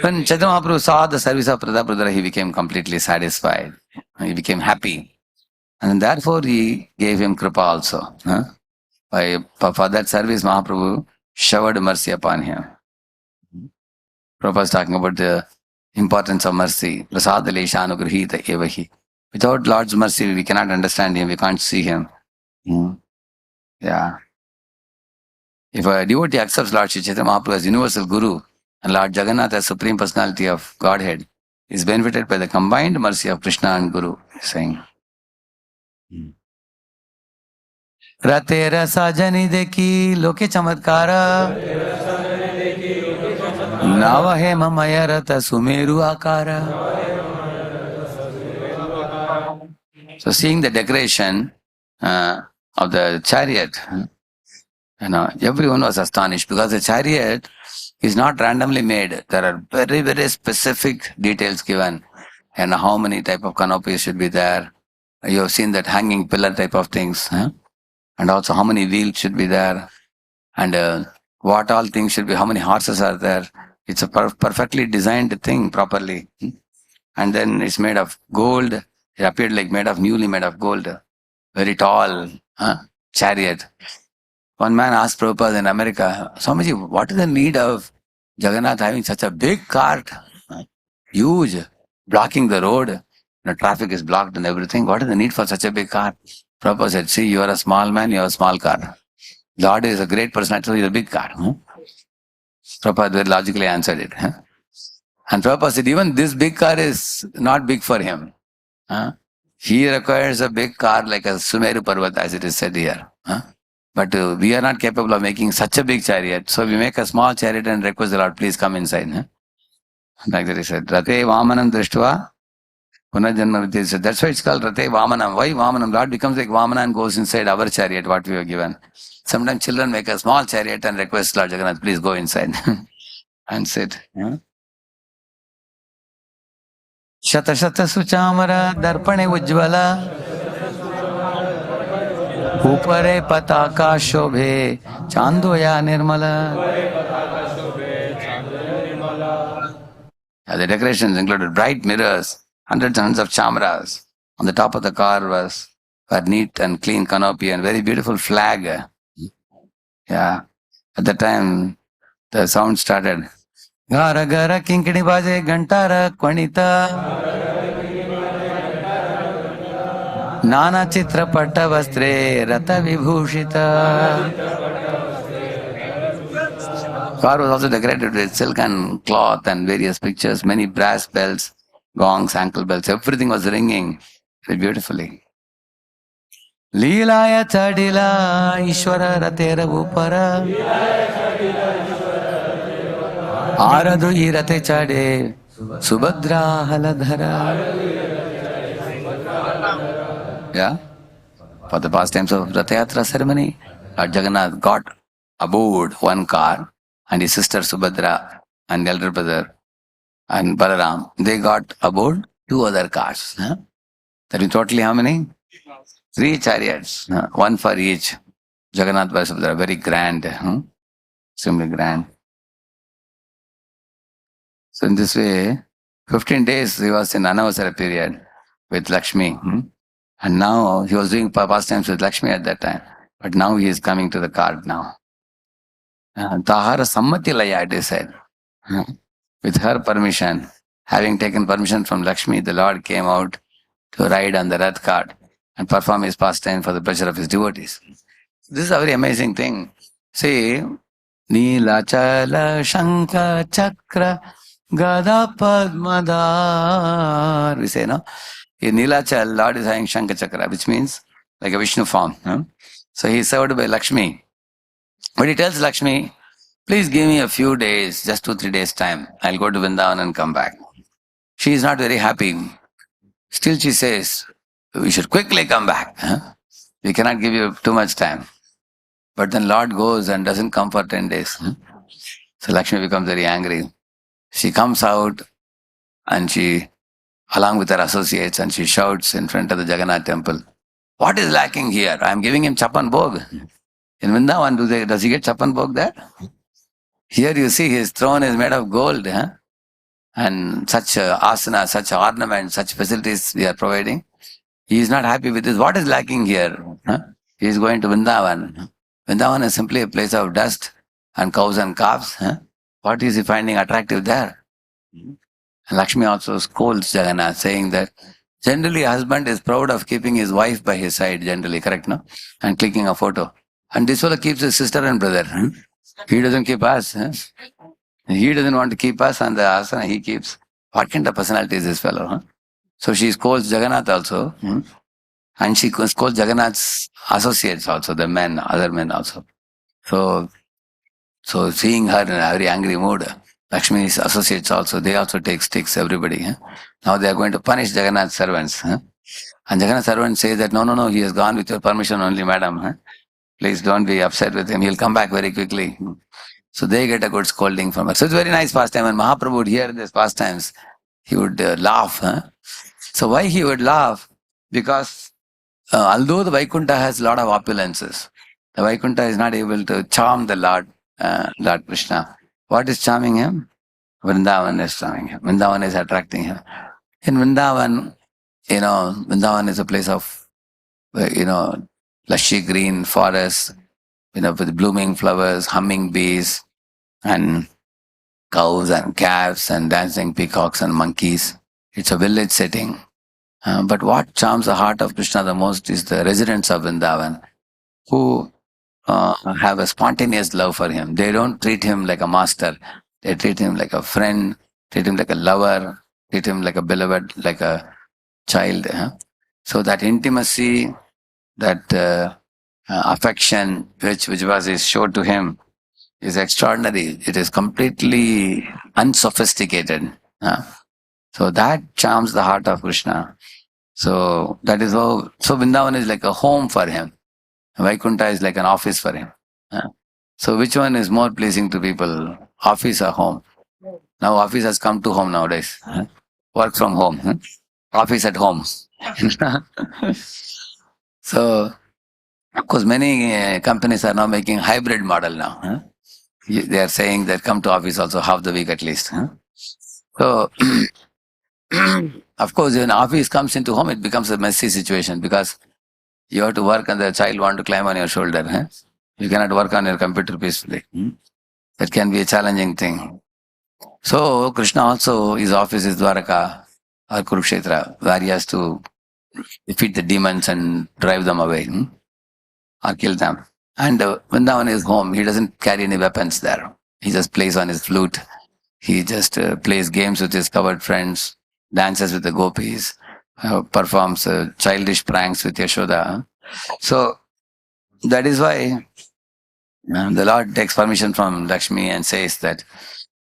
When Chaitanya Mahaprabhu saw the service of Pratapadara, he became completely satisfied. He became happy. And therefore he gave him Kripa also. For that service, Mahaprabhu showered mercy upon him. Prabhupada is talking about the importance of mercy. Prasada lesha anugrahita evahi. Without Lord's mercy, we cannot understand him, we can't see him. Yeah. If a devotee accepts Lord Sri Chaitanya Mahaprabhu as universal Guru and Lord Jagannath as Supreme Personality of Godhead, is benefited by the combined mercy of Krishna and Guru, he is saying. Rate rasa jani deki loke chamatkara navahe mamaya rata sumeru akara. So seeing the decoration of the chariot, everyone was astonished because the chariot is not randomly made. There are very, very specific details given and how many type of canopies should be there. You have seen that hanging pillar type of things. And also how many wheels should be there. And what all things should be, how many horses are there. It's a perfectly designed thing properly. And then it's made of gold. It appeared like newly made of gold. Very tall chariot. One man asked Prabhupada in America, Swamiji, what is the need of Jagannath having such a big cart? Huge, blocking the road. The traffic is blocked and everything. What is the need for such a big car? Prabhupada said, see, you are a small man, you have a small car. Lord is a great personality, so he has a big car. Prabhupada very logically answered it. And Prabhupada said, even this big car is not big for him. He requires a big car like a Sumeru Parvat, as it is said here. But we are not capable of making such a big chariot. So we make a small chariot and request the Lord, please come inside. Like that he said, Rate Vamanam Drishtva Punarjanma Vidyasya. That's why it's called Rate Vamanam. Why Vamanam? Lord becomes like Vamana and goes inside our chariot, what we were given. Sometimes children make a small chariot and request Lord Jagannath, please go inside and sit. Shata Shata Suchamara Darpane Ujjvala Upare Pataka Shobhe Chandoya Nirmala. The decorations included bright mirrors, hundreds and hundreds of chamaras. On the top of the car were neat and clean canopy and very beautiful flag. Yeah. At the time, the sound started. Gara gara kinkini baje gantara kwanita. Nana chitra patta vastre rata vibhushita. Car was also decorated with silk and cloth and various pictures, many brass bells, gongs, ankle bells, everything was ringing very beautifully. Leelaya chadila Ishwara ratera upara Aradu irate chade Subhadra haladhara. Yeah. For the pastimes of Ratha Yatra ceremony, Lord Jagannath got aboard one car and his sister Subhadra and elder brother and Balaram, they got aboard two other cars. That means totally how many? 3 chariots, one for each. Jagannath was very grand, extremely grand. So in this way, 15 days he was in Anavasara period with Lakshmi. And now he was doing pastimes with Lakshmi at that time. But now he is coming to the cart now. Tahara Sammati Laya, it is said. With her permission, having taken permission from Lakshmi, the Lord came out to ride on the Rath cart and perform his pastime for the pleasure of his devotees. This is a very amazing thing. See, Nilachala Shanka Chakra Gada Padmadar. We say, no? In Nilachal, Lord is having Shanka Chakra, which means like a Vishnu form. Huh? So he is served by Lakshmi. But he tells Lakshmi, please give me a few days, just 2-3 days time. I'll go to Vrindavan and come back. She is not very happy. Still she says, we should quickly come back. Huh? We cannot give you too much time. But then Lord goes and doesn't come for 10 days. Huh? So Lakshmi becomes very angry. She comes out and she, along with her associates, and she shouts in front of the Jagannath temple, what is lacking here? I am giving him Chapan Bhog. In Vrindavan, does he get Chapan Bhog there? Here you see his throne is made of gold. Huh? And such asana, such ornaments, such facilities we are providing. He is not happy with this. What is lacking here? Huh? He is going to Vrindavan. Vrindavan is simply a place of dust and cows and calves. Huh? What is he finding attractive there? And Lakshmi also scolds Jagannath, saying that generally a husband is proud of keeping his wife by his side, generally, correct, no? And clicking a photo. And this fellow keeps his sister and brother. Huh? He doesn't keep us. Huh? He doesn't want to keep us on the asana, he keeps. What kind of personality is this fellow? Huh? So she scolds Jagannath also. And she scolds Jagannath's associates also, the men, other men also. So seeing her in a very angry mood, Lakshmi's associates also, they also take sticks, everybody. Huh? Now they are going to punish Jagannath's servants. Huh? And Jagannath's servants say that, no, he has gone with your permission only, madam. Huh? Please don't be upset with him, he'll come back very quickly. So they get a good scolding from her. So it's very nice pastime. When Mahaprabhu would hear these pastimes, he would laugh. Huh? So why he would laugh? Because although the Vaikuntha has a lot of opulences, the Vaikuntha is not able to charm the Lord Krishna. What is charming him? Vrindavan is charming him. Vrindavan is attracting him. In Vrindavan, Vrindavan is a place of, lushy green forests, with blooming flowers, humming bees, and cows and calves and dancing peacocks and monkeys. It's a village setting. But what charms the heart of Krishna the most is the residents of Vrindavan who have a spontaneous love for him. They don't treat him like a master. They treat him like a friend, treat him like a lover, treat him like a beloved, like a child. So that intimacy, that affection which Vijayavasi showed to him is extraordinary. It is completely unsophisticated. So that charms the heart of Krishna. So that is how, so Vrindavan is like a home for him. Vaikuntha is like an office for him. So which one is more pleasing to people? Office or home? Now office has come to home nowadays. Work from home. Office at home. So, of course, many companies are now making hybrid model now. They are saying that come to office also half the week at least. So, of course, when office comes into home, it becomes a messy situation because you have to work and the child want to climb on your shoulder. You cannot work on your computer peacefully. That can be a challenging thing. So, Krishna also, his office is Dwaraka or Kurukshetra, where he has to defeat the demons and drive them away or kill them. And Vrindavan is home. He doesn't carry any weapons there. He just plays on his flute. He just plays games with his covered friends, dances with the gopis, performs childish pranks with Yashoda. So that is why the Lord takes permission from Lakshmi and says that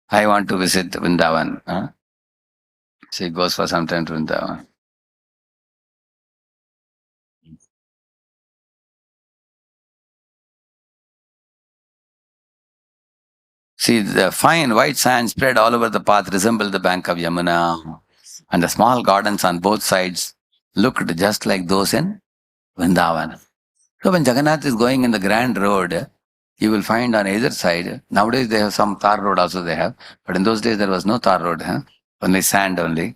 I want to visit Vrindavan. So he goes for some time to Vrindavan. See, the fine white sand spread all over the path resembled the bank of Yamuna, and the small gardens on both sides looked just like those in Vrindavan. So when Jagannath is going in the grand road, you will find on either side, nowadays they have some tar road also they have, but in those days there was no tar road, only sand only.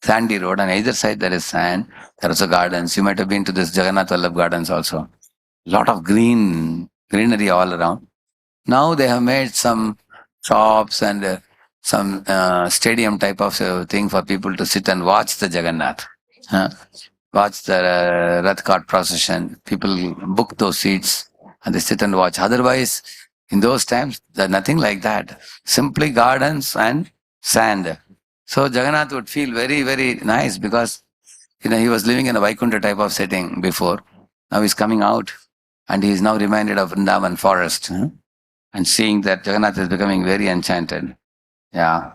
Sandy road, on either side there is sand, there are also gardens. You might have been to this Jagannath Vallabh gardens also. Lot of greenery all around. Now they have made some shops and some stadium type of thing for people to sit and watch the Jagannath. Watch the Rath cart procession. People book those seats and they sit and watch. Otherwise, In those times, there's nothing like that. Simply gardens and sand. So Jagannath would feel very, very nice because he was living in a Vaikuntha type of setting before. Now he's coming out and he is now reminded of Vrindavan forest. And seeing that Jagannath is becoming very enchanted. Yeah.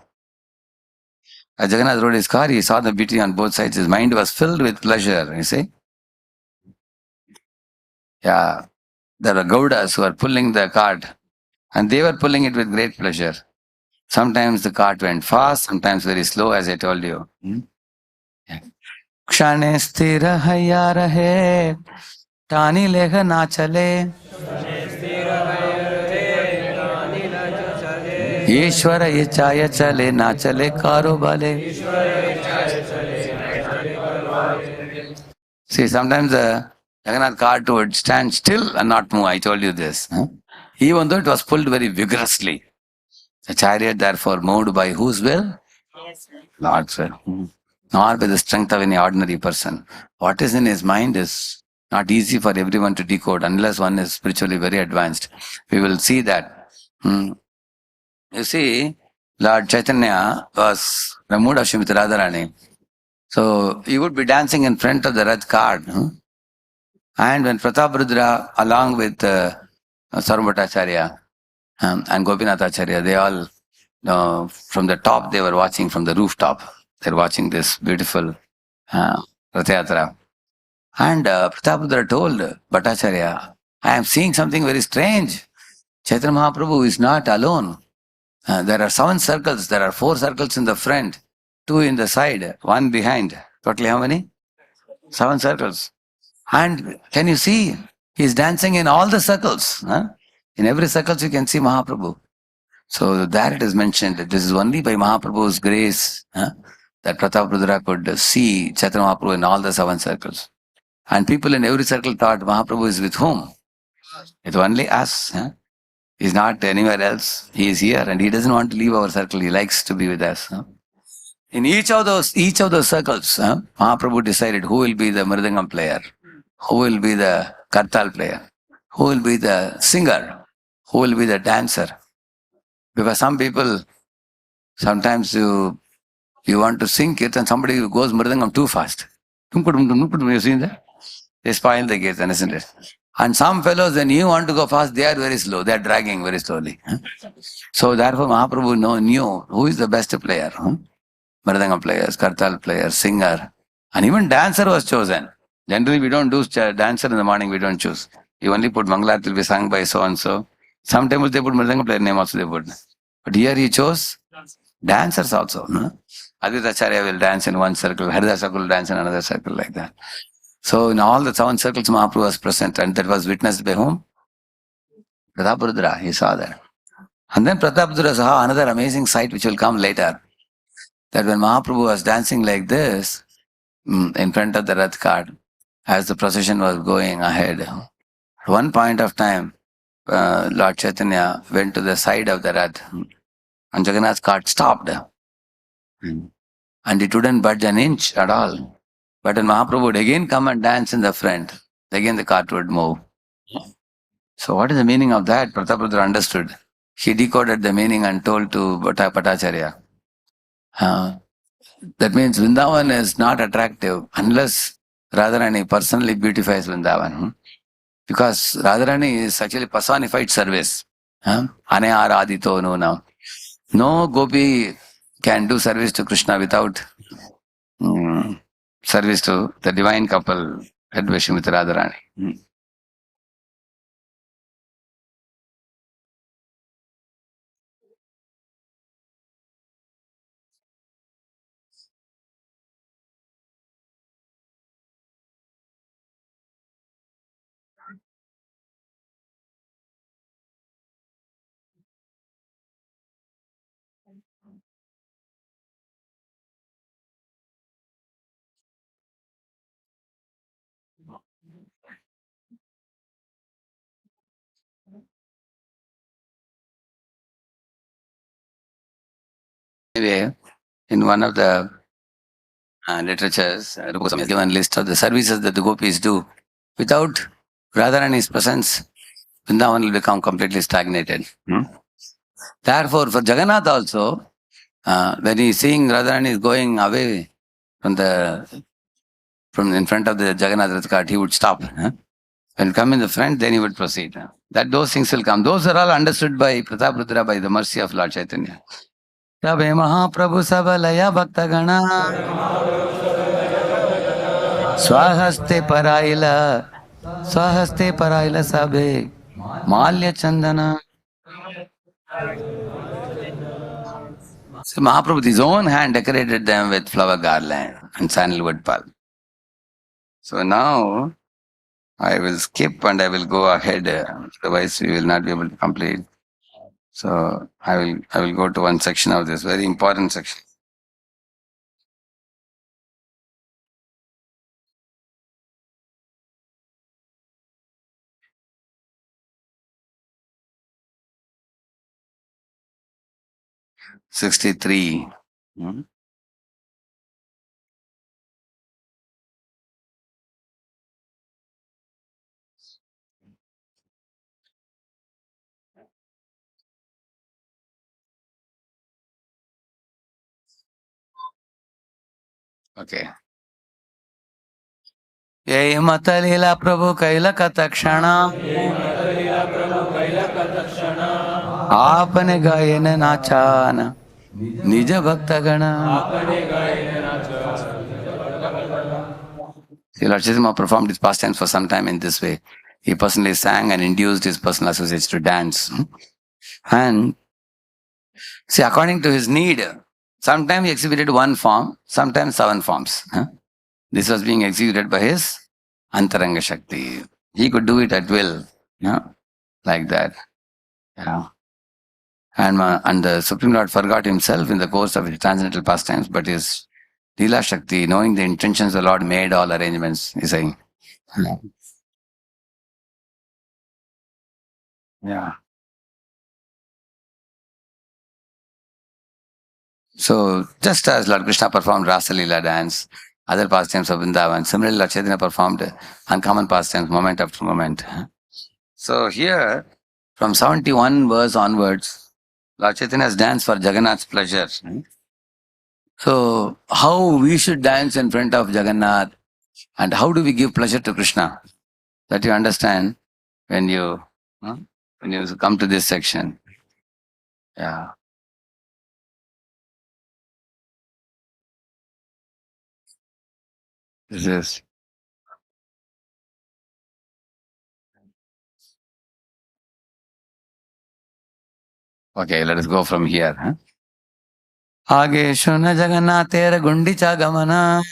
As Jagannath rode his car, he saw the beauty on both sides. His mind was filled with pleasure, you see. Yeah. There were Gaudas who were pulling the cart and they were pulling it with great pleasure. Sometimes the cart went fast, sometimes very slow, as I told you. Yeah. Kshane sthira haya rahe, tani lekha na chale. Ishvara ichaya chale, na chale karo bale. See, sometimes the Jagannath cart would stand still and not move. I told you this. Even though it was pulled very vigorously. The chariot therefore moved by whose will? Lord's will. Not by the strength of any ordinary person. What is in his mind is not easy for everyone to decode unless one is spiritually very advanced. We will see that. You see, Lord Chaitanya was the mood of Srimati Radharani. So he would be dancing in front of the Rath cart. And when Prataparudra, along with Sarvabhattacharya and Gopinathacharya, they all, from the top, they were watching from the rooftop. They're watching this beautiful Rath Yatra. And Prataparudra told Bhattacharya, I am seeing something very strange. Chaitanya Mahaprabhu is not alone. There are 7 circles. There are 4 circles in the front, 2 in the side, 1 behind. Totally how many? 7 circles. And can you see? He is dancing in all the circles. In every circle you can see Mahaprabhu. So there it is mentioned that this is only by Mahaprabhu's grace that Prataparudra could see Chaitanya Mahaprabhu in all the 7 circles. And people in every circle thought Mahaprabhu is with whom? It's only us. He's not anywhere else. He is here and he doesn't want to leave our circle. He likes to be with us. In each of those circles, Mahaprabhu decided who will be the Mridangam player, who will be the Kartal player, who will be the singer, who will be the dancer. Because some people, sometimes you want to sing it and somebody goes Mridangam too fast. You seen that? They spoil the kirtan, isn't it? And some fellows, when you want to go fast, they are very slow. They are dragging very slowly. So therefore Mahaprabhu knew who is the best player. Mridangam players, Kartal players, singer. And even dancer was chosen. Generally we don't do dancer in the morning, we don't choose. You only put Mangalat will be sung by so and so. Some temples they put Mridangam player name also they put. But here he chose dancers also. Advaita Acharya will dance in one circle, Haridasa will dance in another circle like that. So in all the 7 circles Mahaprabhu was present and that was witnessed by whom? Prataparudra, he saw that. And then Prataparudra saw another amazing sight which will come later. That when Mahaprabhu was dancing like this in front of the Rath cart, as the procession was going ahead, at one point of time, Lord Chaitanya went to the side of the Rath and Jagannath's cart stopped. And it wouldn't budge an inch at all. But when Mahaprabhu would again come and dance in the front, again the cart would move. So what is the meaning of that? Prataparudra understood. He decoded the meaning and told to Bhattacharya. That means Vrindavan is not attractive unless Radharani personally beautifies Vrindavan. Because Radharani is actually personified service. Anaya Radhito Nuna. No gopi can do service to Krishna without service to the divine couple, Radheshyam with Radharani. Anyway, in one of the literatures, Rupa Goswami has given a list of the services that the gopis do. Without Radharani's presence, Vrindavan will become completely stagnated. Therefore, for Jagannath also, when he is seeing Radharani is going away from in front of the Jagannath Rath cart, he would stop. When come in the front, then he would proceed. Those things will come. Those are all understood by Prataprudra by the mercy of Lord Chaitanya. Tabe Mahaprabhu Sabalaya Bhaktagana Swahaste Paraila Sabe Malya Chandana. So Mahaprabhu with his own hand decorated them with flower garland and sandalwood pulp. So now I will skip and I will go ahead, otherwise we will not be able to complete. So I will go to one section of this very important section. (63). Okay. Ye matalila Prabhu kaila katakshana Aapane gayena nachana Nija bhaktagana. Lord Chaitanya performed his pastimes for some time in this way. He personally sang and induced his personal associates to dance. And see, according to his need, sometimes he exhibited one form, sometimes 7 forms. This was being executed by his Antaranga Shakti. He could do it at will, like that. Yeah. And the Supreme Lord forgot himself in the course of his transcendental pastimes, but his Leela Shakti, knowing the intentions of the Lord, made all arrangements, he's saying. Yeah. So, just as Lord Krishna performed Rasa Leela dance, other pastimes of Vrindavan, similarly Lord Chaitanya performed uncommon pastimes moment after moment. So here, from 71 verse onwards, Lord Chaitanya has danced for Jagannath's pleasure. So, how we should dance in front of Jagannath and how do we give pleasure to Krishna? That you understand when you come to this section. Yeah. This is. Okay, let us go from here. Age shuna Jagannather Gundicha Gamana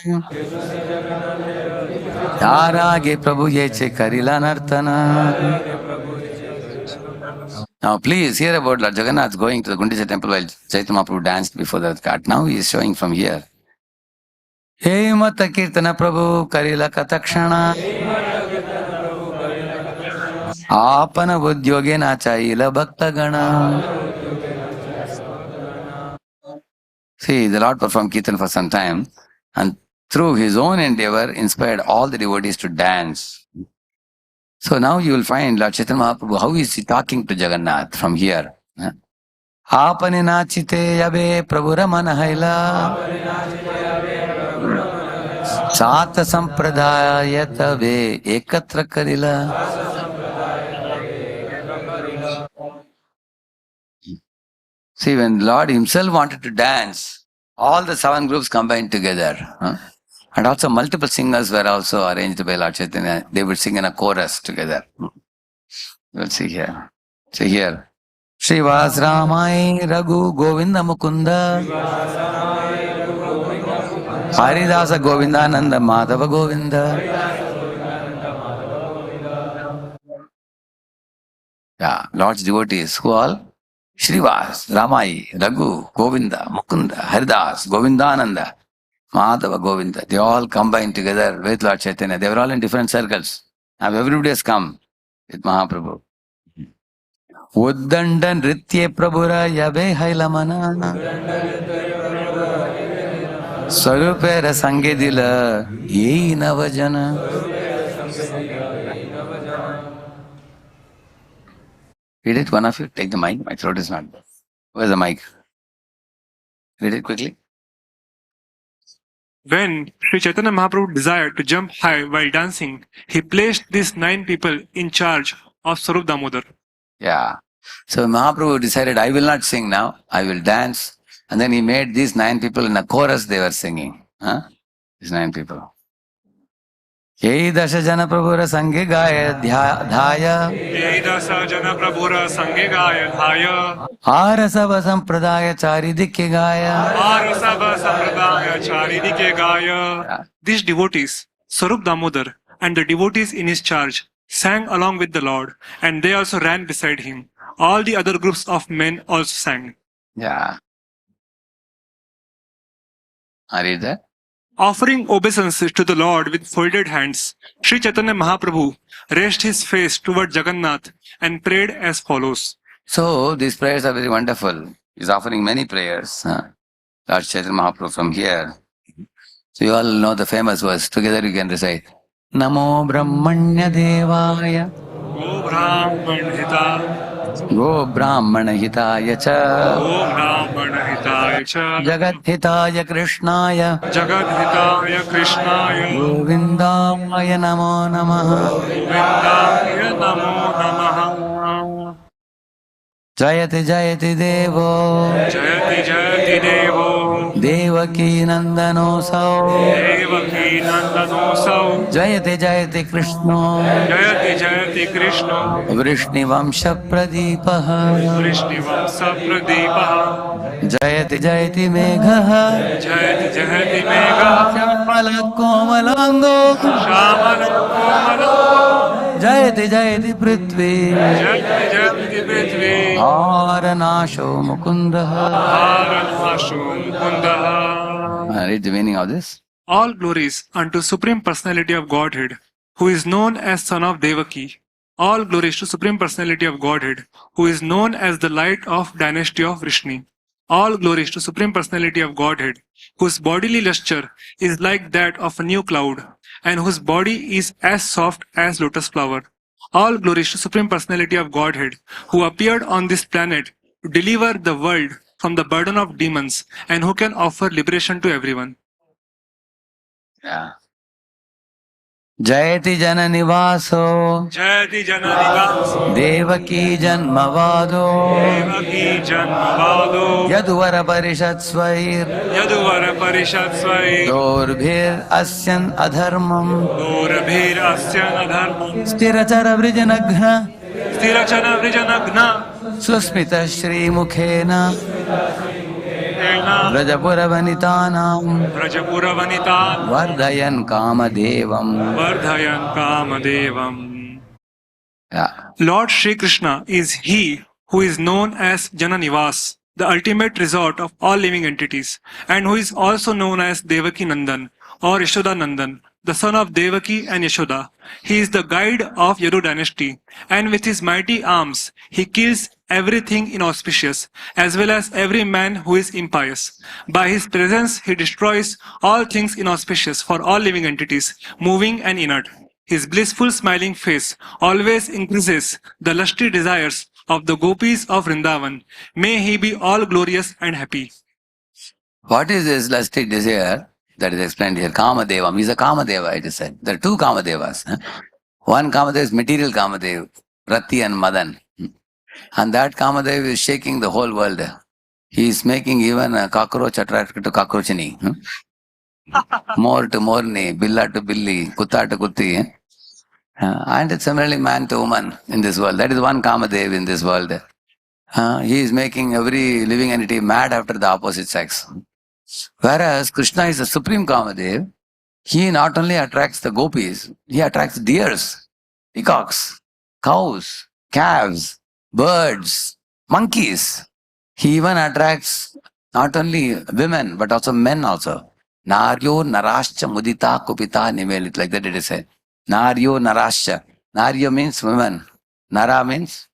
Yarage Prabhu Yeche Karila Nartana. Now please hear about Lord Jagannath going to the Gundicha temple while Chaitanya Mahaprabhu danced before the cart. Now he is showing from here. Hey Mata Kirtana Prabhu Karila Katakshana Apana Buddhyogena Chaila Bhakta Gana. See, the Lord performed Kirtan for some time and through his own endeavor inspired all the devotees to dance. So now you will find Lord Chaitanya Mahaprabhu, how is he talking to Jagannath from here? Apane nachite yabe Prabhu Ramana Haila Sata Sampradaya tabe ekatra karila. See, when Lord himself wanted to dance, all the 7 groups combined together. And also multiple singers were also arranged by Lord Chaitanya. They would sing in a chorus together. We'll see here. See here. Srivas Ramai Raghu Govinda Mukunda Haridasa Govindananda Madhava Govinda. Yeah, Lord's devotees who all? Srivas, Ramai, Raghu, Govinda, Mukunda, Haridas, Govindananda, Madhava, Govinda. They all combined together with Lord Chaitanya. They were all in different circles. Now everybody has come with Mahaprabhu. Uddanda Nritye Prabhura Yabe Hailamana Sarupera Sangedila Ye Navajana. Read it, one of you. Take the mic. My throat is not. Where's the mic? Read it quickly. When Sri Chaitanya Mahaprabhu desired to jump high while dancing, he placed these 9 people in charge of Sarup Damodar. Yeah. So Mahaprabhu decided, I will not sing now. I will dance. And then he made these 9 people in a chorus, they were singing. Huh? These 9 people. Yei dasha jana prabhura sange gaya dhaya Dasa Jana Prabhura Sange Gaya Dhaya Arasava sampradaya charidikya gaya. Arasabha Sampradaya Charidike Gaya. These devotees, Sarup Damodar and the devotees in his charge, sang along with the Lord, and they also ran beside him. All the other groups of men also sang. Yeah. I read that. Offering obeisances to the Lord with folded hands, Sri Chaitanya Mahaprabhu raised his face toward Jagannath and prayed as follows. So these prayers are very wonderful. He's offering many prayers. Lord Chaitanya Mahaprabhu from here. So you all know the famous verse. Together you can recite. Namo Brahmanya Devaya O Brahman Hita, Go Brahmana Hitaya Cha O Brahman Hitaya Cha, Jagat Hitaya Krishnaya Jagat Hitaya Krishnaya, Govindaya Namo Namaha Govindaya Namo Namaha. Jayati Jayati Devo Jayati Jayati Devo Devaki Nandano Sao Devaki Nandanosau Jayati Jayati Krishna Jayati Jayati Krishna Vrishnivaamsha Pradipaha Vrishnivaamsha Pradipaha Jayati Jayati Meghaha Jayati Jayati Megha Shyamala Komalango Shamana Komala Jayati Jayati Prithvi Jayati Jayati Prithvi Haranasho Mukundaha. Haranashu Mukundaha. Read the meaning of this. All glories unto Supreme Personality of Godhead, who is known as Son of Devaki. All glories to Supreme Personality of Godhead, who is known as the light of dynasty of Vrishni. All glories to Supreme Personality of Godhead, whose bodily luster is like that of a new cloud, and whose body is as soft as lotus flower. All glories to Supreme Personality of Godhead, who appeared on this planet to deliver the world from the burden of demons, and who can offer liberation to everyone. Yeah. Jayati Jana Nivaso Jayati Jananivaso Devaki Janmavado Devaki Janmavado Yaduvara Parishat Swair Yaduvara Parishat Svai Dorbhir Asyan Adharmam Dorabhir Asyan Adharmam Stirachara Vrijanaghna Stirachana Vrijanagna Susmita Shri Mukhena Vrajapura Vanitanam Vrajapura Vanita Vardhayan Kamadevam. Vardhayan Kamadevam. Yeah. Lord Shri Krishna is he who is known as Jananivas, the ultimate resort of all living entities, and who is also known as Devaki Nandan or Yashoda Nandan, the son of Devaki and Yashoda. He is the guide of Yadu dynasty, and with his mighty arms he kills everything inauspicious, as well as every man who is impious. By his presence he destroys all things inauspicious for all living entities, moving and inert. His blissful smiling face always increases the lusty desires of the gopis of Vrindavan. May he be all glorious and happy. What is this lusty desire that is explained here? Kamadevam. He's a Kamadeva, it is said. There are two Kamadevas. One Kamadeva is material Kamadeva, Rati and Madan. And that Kamadeva is shaking the whole world. He is making even a cockroach attracted to cockroachini. More to morni, billa to billi, kutta to kutti. And it's similarly man to woman in this world. That is one Kamadev in this world. He is making every living entity mad after the opposite sex. Whereas Krishna is the supreme Kamadev, he not only attracts the gopis, he attracts deers, peacocks, cows, calves, birds, monkeys. He even attracts not only women but also men also. Naryo narascha mudita kupita nivelit, like that it is said. Naryo narascha. Naryo means women. Nara means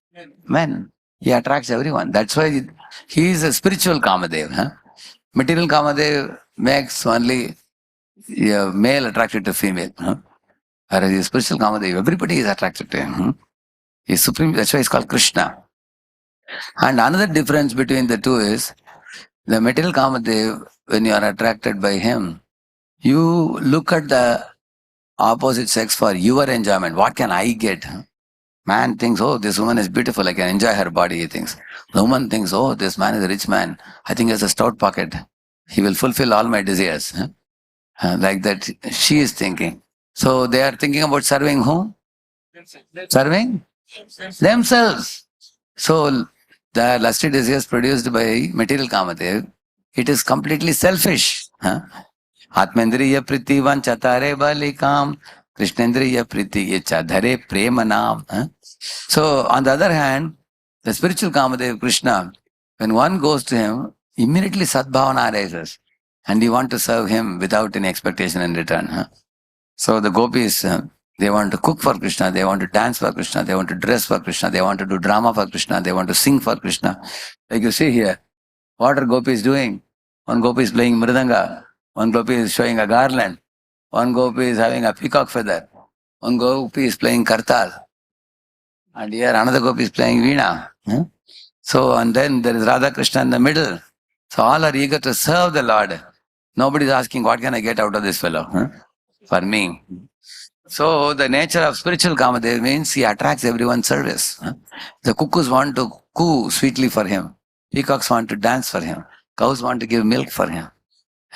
men. He attracts everyone. That's why he is a spiritual Kamadev. Material Kamadev makes only male attracted to female. Whereas the spiritual Kamadev, everybody is attracted to him. He's supreme, that's why he's called Krishna. And another difference between the two is the material Kamadev, when you are attracted by him, you look at the opposite sex for your enjoyment. What can I get? Man thinks, oh, this woman is beautiful. I can enjoy her body, he thinks. The woman thinks, oh, this man is a rich man. I think he has a stout pocket. He will fulfill all my desires. Like that, she is thinking. So they are thinking about serving whom? Serving themselves. So the lusty desires produced by material Kamadev, it is completely selfish. Atmendriya priti vanchatare balikam, Krishnendriya priti ichadhare premanam. So on the other hand, the spiritual Kamadev, Krishna, when one goes to him, immediately sadbhavana arises. And you want to serve him without any expectation in return. So the gopis, they want to cook for Krishna, they want to dance for Krishna, they want to dress for Krishna, they want to do drama for Krishna, they want to sing for Krishna. Like you see here, what are gopis doing? One gopi is playing mridanga, one gopi is showing a garland, one gopi is having a peacock feather, one gopi is playing kartal, and here another gopi is playing veena. So, and then there is Radha Krishna in the middle. So all are eager to serve the Lord. Nobody is asking, what can I get out of this fellow? For me. So the nature of spiritual Kamadev means he attracts everyone's service. The cuckoos want to coo sweetly for him. Peacocks want to dance for him. Cows want to give milk for him.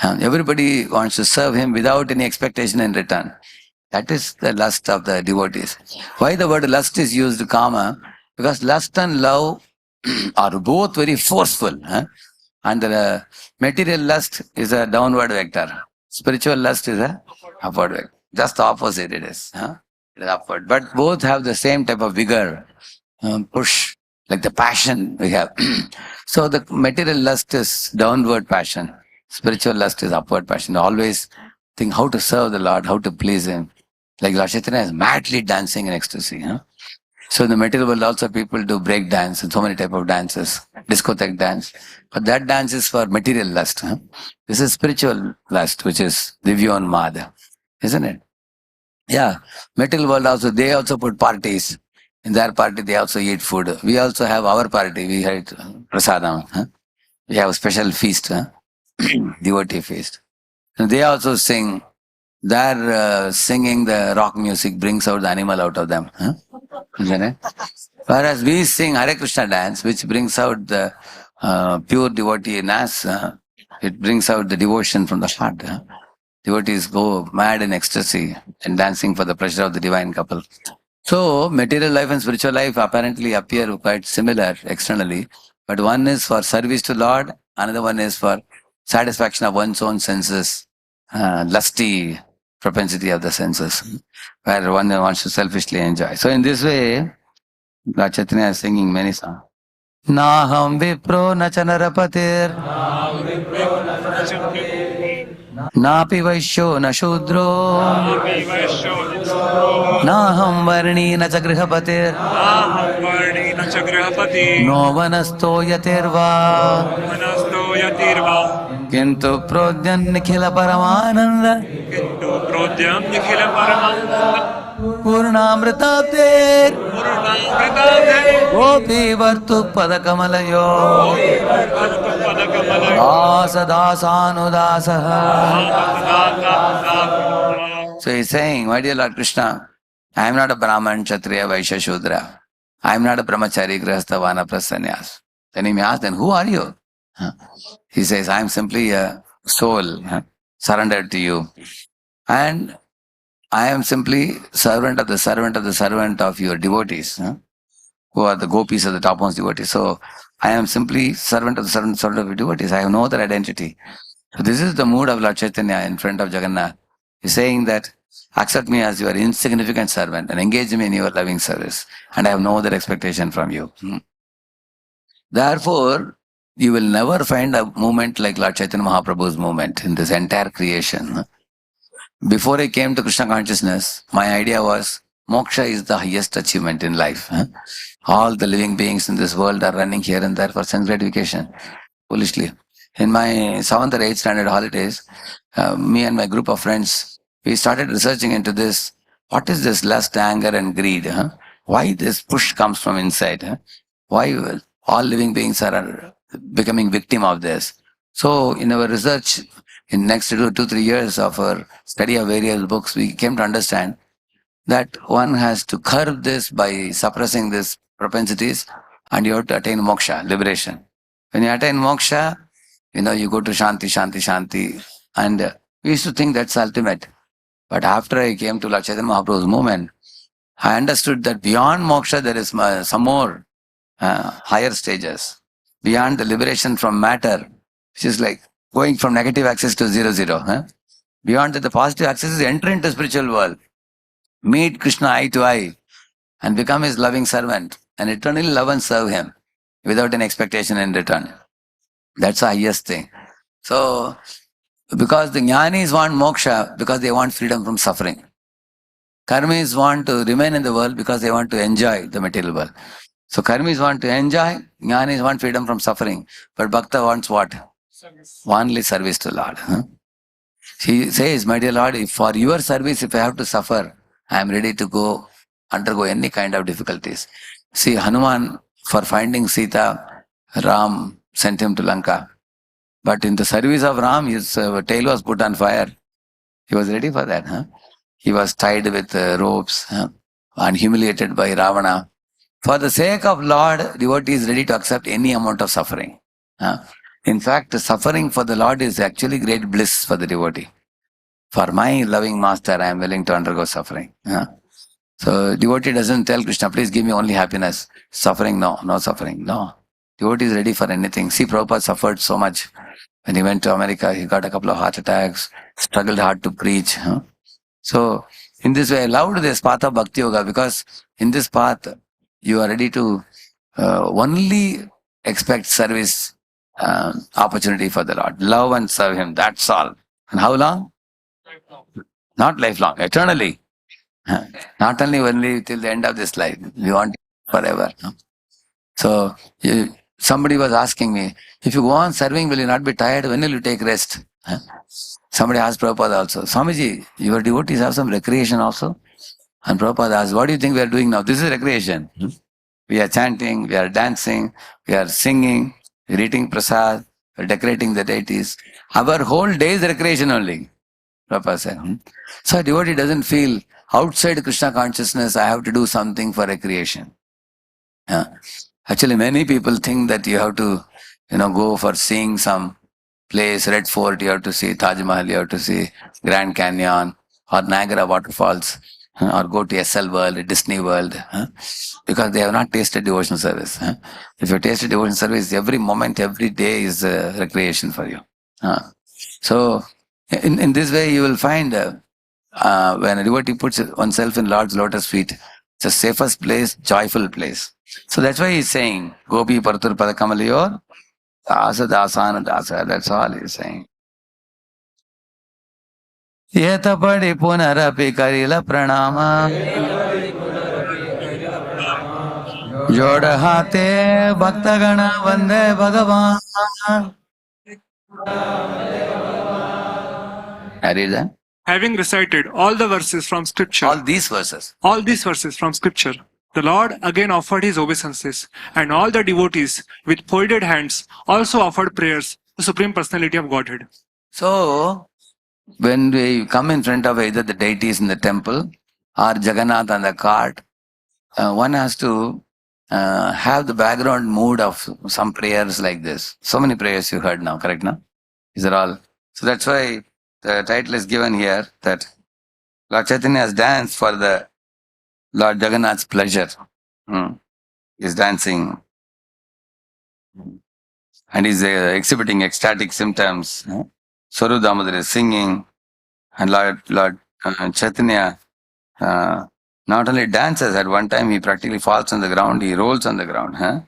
Everybody wants to serve him without any expectation in return. That is the lust of the devotees. Why the word lust is used, kama? Because lust and love are both very forceful. And the material lust is a downward vector. Spiritual lust is a upward vector. Just the opposite it is. It is upward. But both have the same type of vigor, push, like the passion we have. So the material lust is downward passion. Spiritual lust is upward passion. Always think how to serve the Lord, how to please Him. Like Lord Chaitanya is madly dancing in ecstasy. So in the material world also people do break dance and so many type of dances, discotheque dance. But that dance is for material lust. This is spiritual lust, which is Divyoन्माद, isn't it? Yeah, material world also, they also put parties. In their party, they also eat food. We also have our party. We had prasadam. We have a special feast, devotee feast. And they also sing. Their singing the rock music brings out the animal out of them. Isn't it? Whereas we sing Hare Krishna dance, which brings out the pure devotee-ness. It brings out the devotion from the heart. Devotees go mad in ecstasy and dancing for the pleasure of the divine couple. So, material life and spiritual life apparently appear quite similar externally, but one is for service to Lord, another one is for satisfaction of one's own senses, lusty propensity of the senses, where one wants to selfishly enjoy. So, in this way, Lord Chaitanya is singing many songs. Naham vipro na chanarapatir Napi vaishyo na shudro Naham varni na chagrihapatir No vanasto yatirva Kintu prodyan nikhila paramananda Purnamritate Gopi vartu padakamalayo Dasa dasanudasaha. So he's saying, my dear Lord Krishna, I am not a Brahman, Kshatriya, Vaishya, Shudra. I am not a Brahmachari, Grihastha, Vanaprastha, Sannyas. Then he may ask, then who are you? He says, I am simply a soul surrendered to you. And I am simply servant of the servant of the servant of your devotees, who are the gopis of the topmost devotees. So I am simply servant of the servant of your devotees. I have no other identity. So this is the mood of Lord Chaitanya in front of Jagannath. He is saying that accept me as your insignificant servant and engage me in your loving service. And I have no other expectation from you. Therefore, you will never find a movement like Lord Chaitanya Mahaprabhu's movement in this entire creation. Before I came to Krishna consciousness, my idea was moksha is the highest achievement in life. All the living beings in this world are running here and there for sense gratification, foolishly. In my 7th or 8th standard holidays, me and my group of friends, we started researching into this. What is this lust, anger and greed? Why this push comes from inside? Why All living beings are becoming victim of this. So in our research, in next 2-3 years of our study of various books, we came to understand that one has to curb this by suppressing these propensities, and you have to attain moksha, liberation. When you attain moksha, you go to Shanti, Shanti, Shanti. And we used to think that's ultimate. But after I came to Lord Chaitanya Mahaprabhu's movement, I understood that beyond moksha there is some more higher stages. Beyond the liberation from matter, which is like going from negative axis to 0, 0. Beyond that, the positive axis is enter into spiritual world. Meet Krishna eye to eye and become his loving servant and eternally love and serve him without any expectation in return. That's the highest thing. So, because the jnanis want moksha because they want freedom from suffering. Karmis want to remain in the world because they want to enjoy the material world. So karmis want to enjoy, jnanis want freedom from suffering. But bhakta wants what? Service. Only service to Lord. He says, my dear Lord, if for your service, if I have to suffer, I am ready to undergo any kind of difficulties. See, Hanuman, for finding Sita, Ram sent him to Lanka. But in the service of Ram, his tail was put on fire. He was ready for that. He was tied with ropes and humiliated by Ravana. For the sake of Lord, devotee is ready to accept any amount of suffering. In fact, suffering for the Lord is actually great bliss for the devotee. For my loving master, I am willing to undergo suffering. So devotee doesn't tell Krishna, please give me only happiness. Suffering, no suffering, no. Devotee is ready for anything. See, Prabhupada suffered so much. When he went to America, he got a couple of heart attacks, struggled hard to preach. So, in this way, I loved this path of Bhakti Yoga because in this path, you are ready to only expect service opportunity for the Lord. Love and serve Him, that's all. And how long? Lifelong. Not lifelong, eternally. Not only till the end of this life. We want forever. So, somebody was asking me, if you go on serving, will you not be tired? When will you take rest? Somebody asked Prabhupada also, Swamiji, your devotees have some recreation also? And Prabhupada asked, what do you think we are doing now? This is recreation. We are chanting, we are dancing, we are singing, we are eating prasad, we are decorating the deities. Our whole day is recreation only, Prabhupada said. So a devotee doesn't feel outside Krishna consciousness, I have to do something for recreation. Actually, many people think that you have to, go for seeing some place, Red Fort, you have to see Taj Mahal, you have to see Grand Canyon or Niagara waterfalls, or go to SL World, Disney World, because they have not tasted devotional service. If you taste devotional service, every moment, every day is recreation for you. So, in this way, you will find when a devotee puts oneself in Lord's lotus feet, it's the safest place, joyful place. So that's why he's saying, Gopi Paratur Padakamalyor, Dasa Dasana Dasa. That's all he's saying. Yeta padi punarapi karila pranama. Joda hate bhaktagana vande Bhagavan. I read that. Having recited all the verses from scripture, All these verses from scripture, the Lord again offered his obeisances, and all the devotees with folded hands also offered prayers to Supreme Personality of Godhead. So, when we come in front of either the deities in the temple or Jagannath on the cart, one has to have the background mood of some prayers like this. So many prayers you heard now, correct now? These are all. So that's why the title is given here that Lord Chaitanya has danced for the Lord Jagannath's pleasure. He's dancing and he's exhibiting ecstatic symptoms. Swarup Damodar is singing, and Lord Chaitanya not only dances, at one time he practically falls on the ground, he rolls on the ground.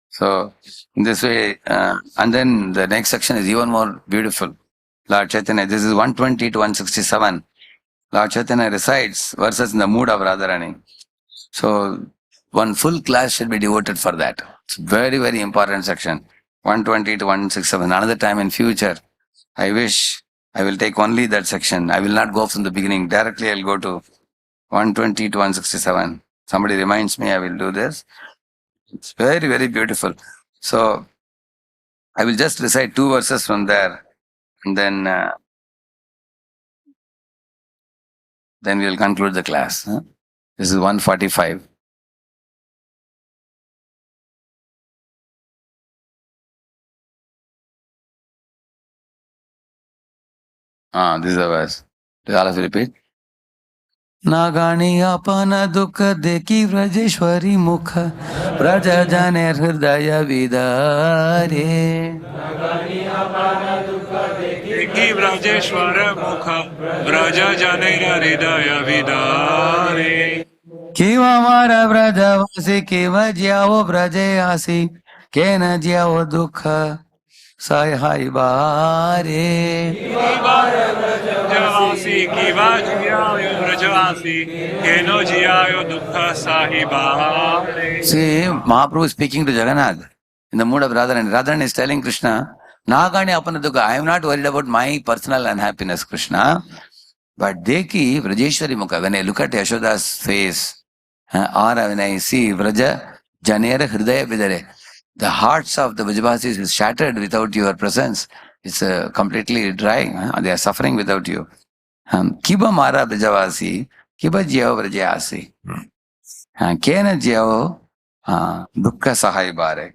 So, in this way, and then the next section is even more beautiful. Lord Chaitanya, this is 120 to 167. Lord Chaitanya recites verses in the mood of Radharani. So, one full class should be devoted for that. It's very, very important section. 120 to 167. Another time in future, I wish I will take only that section. I will not go from the beginning. Directly I'll go to 120 to 167. Somebody reminds me, I will do this. It's very, very beautiful. So, I will just recite 2 verses from there, and then we will conclude the class. Huh? This is 145. This is the verse. Do all of you repeat? Nagani अपन दुख देखी व्रजेश्वरी मुख व्रज जने हृदय विदारे देखी व्रजेश्वर मुख व्रज जने हृदय विदारे किव मारा व्रजवासी किव ज्याओ व्रजे आसी के न ज्याओ दुख सहाय बारे व्रजवासी किवा जियायो व्रजवासी केनो जियायो दुख साहिबारे. See, Mahaprabhu is speaking to Jagannath in the mood of Radharan. Radharan is telling Krishna, Nagani Apanadukha, I am not worried about my personal unhappiness, Krishna. But Deki, Vrajeshwari Mukha, when I look at Yashoda's face, or when I see Vraja, Janera Hridaya Vidare, the hearts of the Vrajavasis is shattered without your presence. It's completely dry. They are suffering without you. Kiba Mara Vrajavasi, Kiba Jyao Vrajayasi. Kena Jyao Dukkha Sahai Bare.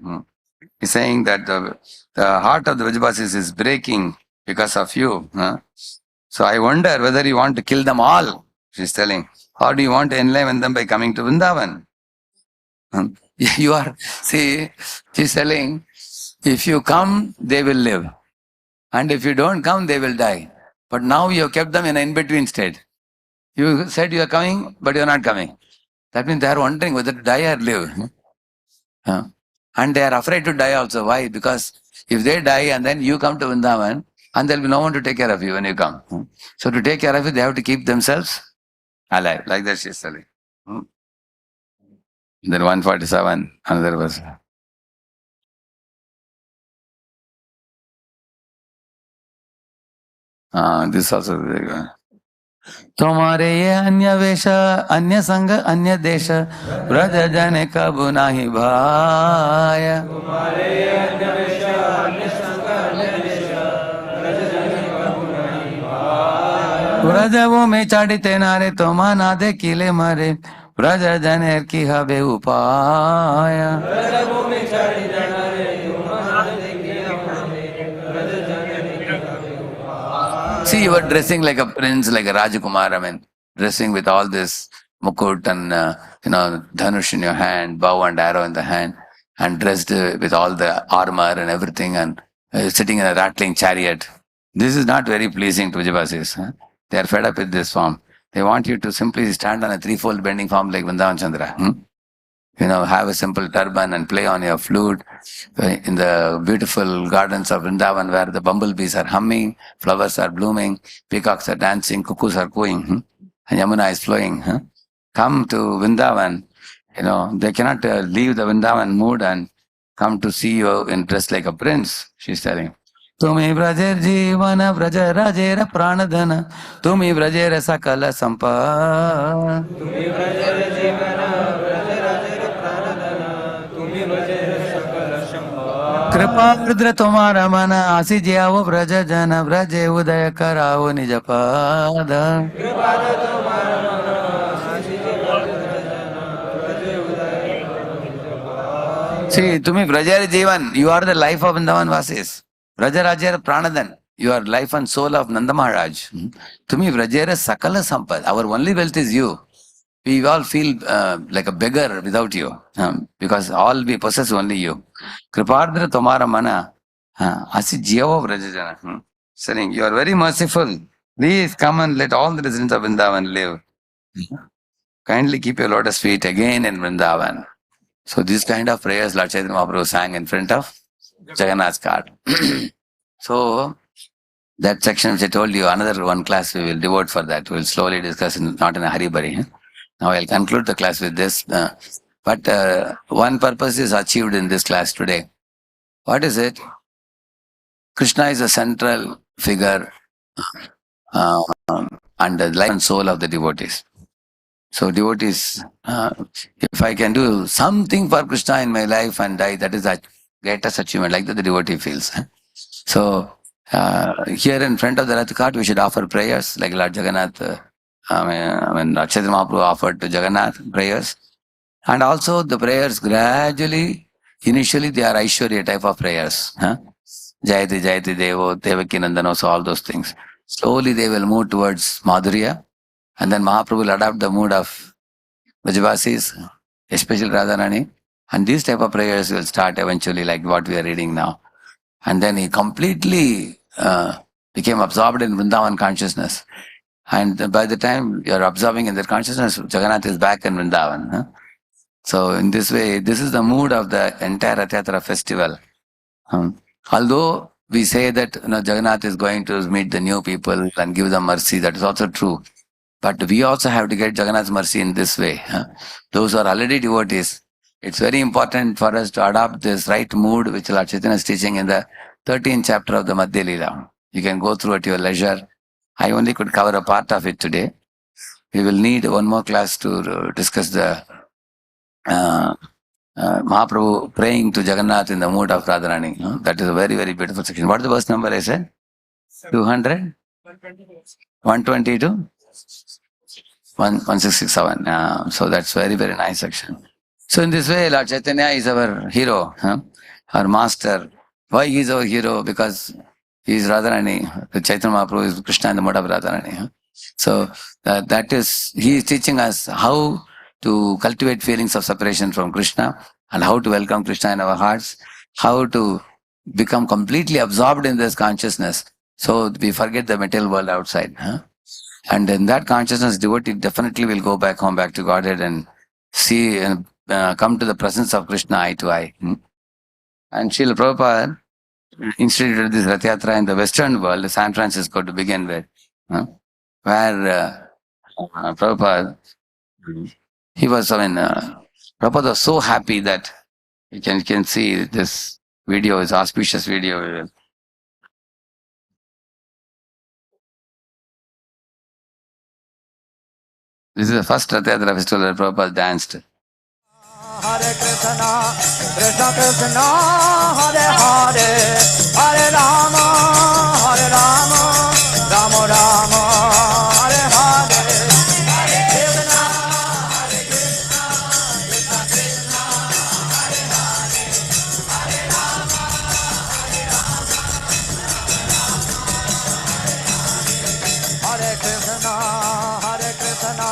He's saying that the heart of the Vrajavasis is breaking because of you. So I wonder whether you want to kill them all, she's telling. Or do you want to enliven them by coming to Vrindavan? You are, see, she's telling, if you come, they will live. And if you don't come, they will die. But now you have kept them in an in-between state. You said you are coming, but you are not coming. That means they are wondering whether to die or live. And they are afraid to die also. Why? Because if they die and then you come to Vrindavan, and there will be no one to take care of you when you come. So to take care of you, they have to keep themselves alive. Like that she is telling. Then 147, another verse. This also is very good. तुम्हारे ये अन्य वेश अन्य संग अन्य देश व्रज जन कब नाही भाय व्रज वो में चाड़ीते नारे तोमा नादे किले मारे व्रज जनेर की हबे उपाय. See, you are dressing like a prince, like a Rajakumar. I mean, dressing with all this mukut and, dhanush in your hand, bow and arrow in the hand, and dressed with all the armor and everything, and sitting in a rattling chariot. This is not very pleasing to Vrajavasis. They are fed up with this form. They want you to simply stand on a threefold bending form like Vrindavan Chandra. Have a simple turban and play on your flute in the beautiful gardens of Vrindavan where the bumblebees are humming, flowers are blooming, peacocks are dancing, cuckoos are cooing, and Yamuna is flowing. Come to Vrindavan, they cannot leave the Vrindavan mood and come to see you in dressed like a prince, she's telling. Tumi vrajer jivana vraja rajera pranadhana Tumi vrajera sakala sampa कृपा रुद्र तुम्हारा मन आसी Xiao Vraj जन व्रजे उदय कराओ निज पाद. See, Tumi Vrajara Jivan, you are the life of Vrindavan Vasis. Vrajarajara Pranadhan, you are life and soul of Nanda Maharaj. Tumi Vrajara Sakala Sampad, our only wealth is you. We all feel like a beggar without you, because all we possess only you. Kripardra Tomara Mana, Asi Jiyava Vrajajana. Saying, you are very merciful. Please come and let all the residents of Vrindavan live. Kindly keep your lotus feet again in Vrindavan. So these kind of prayers Lord Chaitanya Mahaprabhu sang in front of Jagannath's cart. So that section which I told you, another one class we will devote for that. We will slowly discuss, not in a hurry bari. Now I'll conclude the class with this. But one purpose is achieved in this class today. What is it? Krishna is a central figure and the life and soul of the devotees. So devotees, if I can do something for Krishna in my life and die, that is the greatest achievement, like that the devotee feels. So here in front of the Rath cart, we should offer prayers, like Lord Jagannath, Lord Chaitanya Mahaprabhu offered to Jagannath prayers. And also the prayers gradually, initially they are Aishwarya type of prayers. Jayati Jayati Devo, Devaki Nandano, so all those things. Slowly they will move towards Madhurya, and then Mahaprabhu will adopt the mood of Vrajavasis, especially Radharani. And these type of prayers will start eventually, like what we are reading now. And then he completely became absorbed in Vrindavan consciousness. And by the time you are absorbing in that consciousness, Jagannath is back in Vrindavan. So in this way, this is the mood of the entire Rath Yatra festival. Although we say that Jagannath is going to meet the new people and give them mercy, that is also true. But we also have to get Jagannath's mercy in this way. Those who are already devotees, it's very important for us to adopt this right mood which Lord Chaitanya is teaching in the 13th chapter of the Madhya Leela. You can go through at your leisure. I only could cover a part of it today. We will need one more class to discuss the Mahaprabhu praying to Jagannath in the mood of Radharani. That is a very, very beautiful section. What is the verse number I said? 200? 122? 1667. So that's very, very nice section. So in this way, Lord Chaitanya is our hero, our master. Why he is our hero? Because he is Radharani. The Chaitanya Mahaprabhu is Krishna in the mode of Radharani. So that is, he is teaching us how to cultivate feelings of separation from Krishna and how to welcome Krishna in our hearts, how to become completely absorbed in this consciousness so we forget the material world outside. And in that consciousness, devotee definitely will go back home, back to Godhead and see and come to the presence of Krishna eye to eye. And Srila Prabhupada instituted this Rath Yatra in the Western world, San Francisco to begin with, where Prabhupada, Prabhupada was so happy that you can see this video, is auspicious video. This is the first Rath Yatra festival where Prabhupada danced. Hare Krishna, Krishna Krishna, Hare Hare, Hare Rama, Hare Rama, Rama Rama, Hare Hare, Hare Krishna, Hare Krishna, Krishna Krishna, Hare Hare, Hare Rama, Hare Rama, Hare Krishna, Hare Krishna,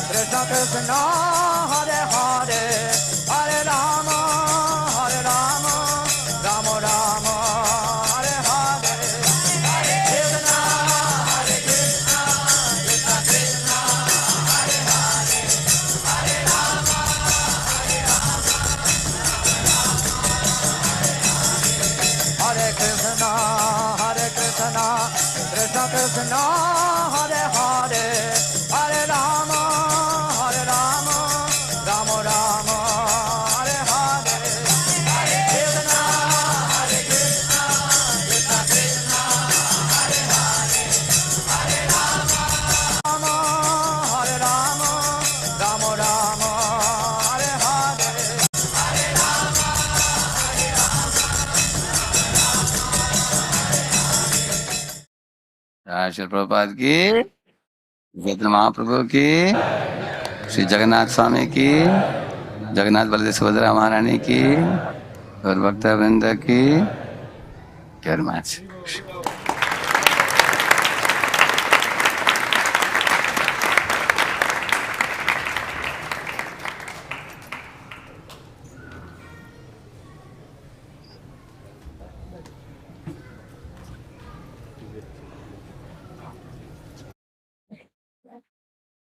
Krishna Krishna, Hare Hare. Hare Rama, Hare Rama, Rama Rama, Hare Hare, Hare Krishna, Hare Krishna, Krishna Krishna, Hare Hare, Hare Rama, Hare Rama, Hare Krishna, Hare Krishna, Krishna Krishna, Hare Hare, Hare Rama, Hare Rama, Rama Rama. Srila Prabhupada ki, Chaitanya Mahaprabhu ki, Sri Jagannath Swami ki, Jagannath Baladev Subhadra Maharani ki, और भक्त वृंद की, very much.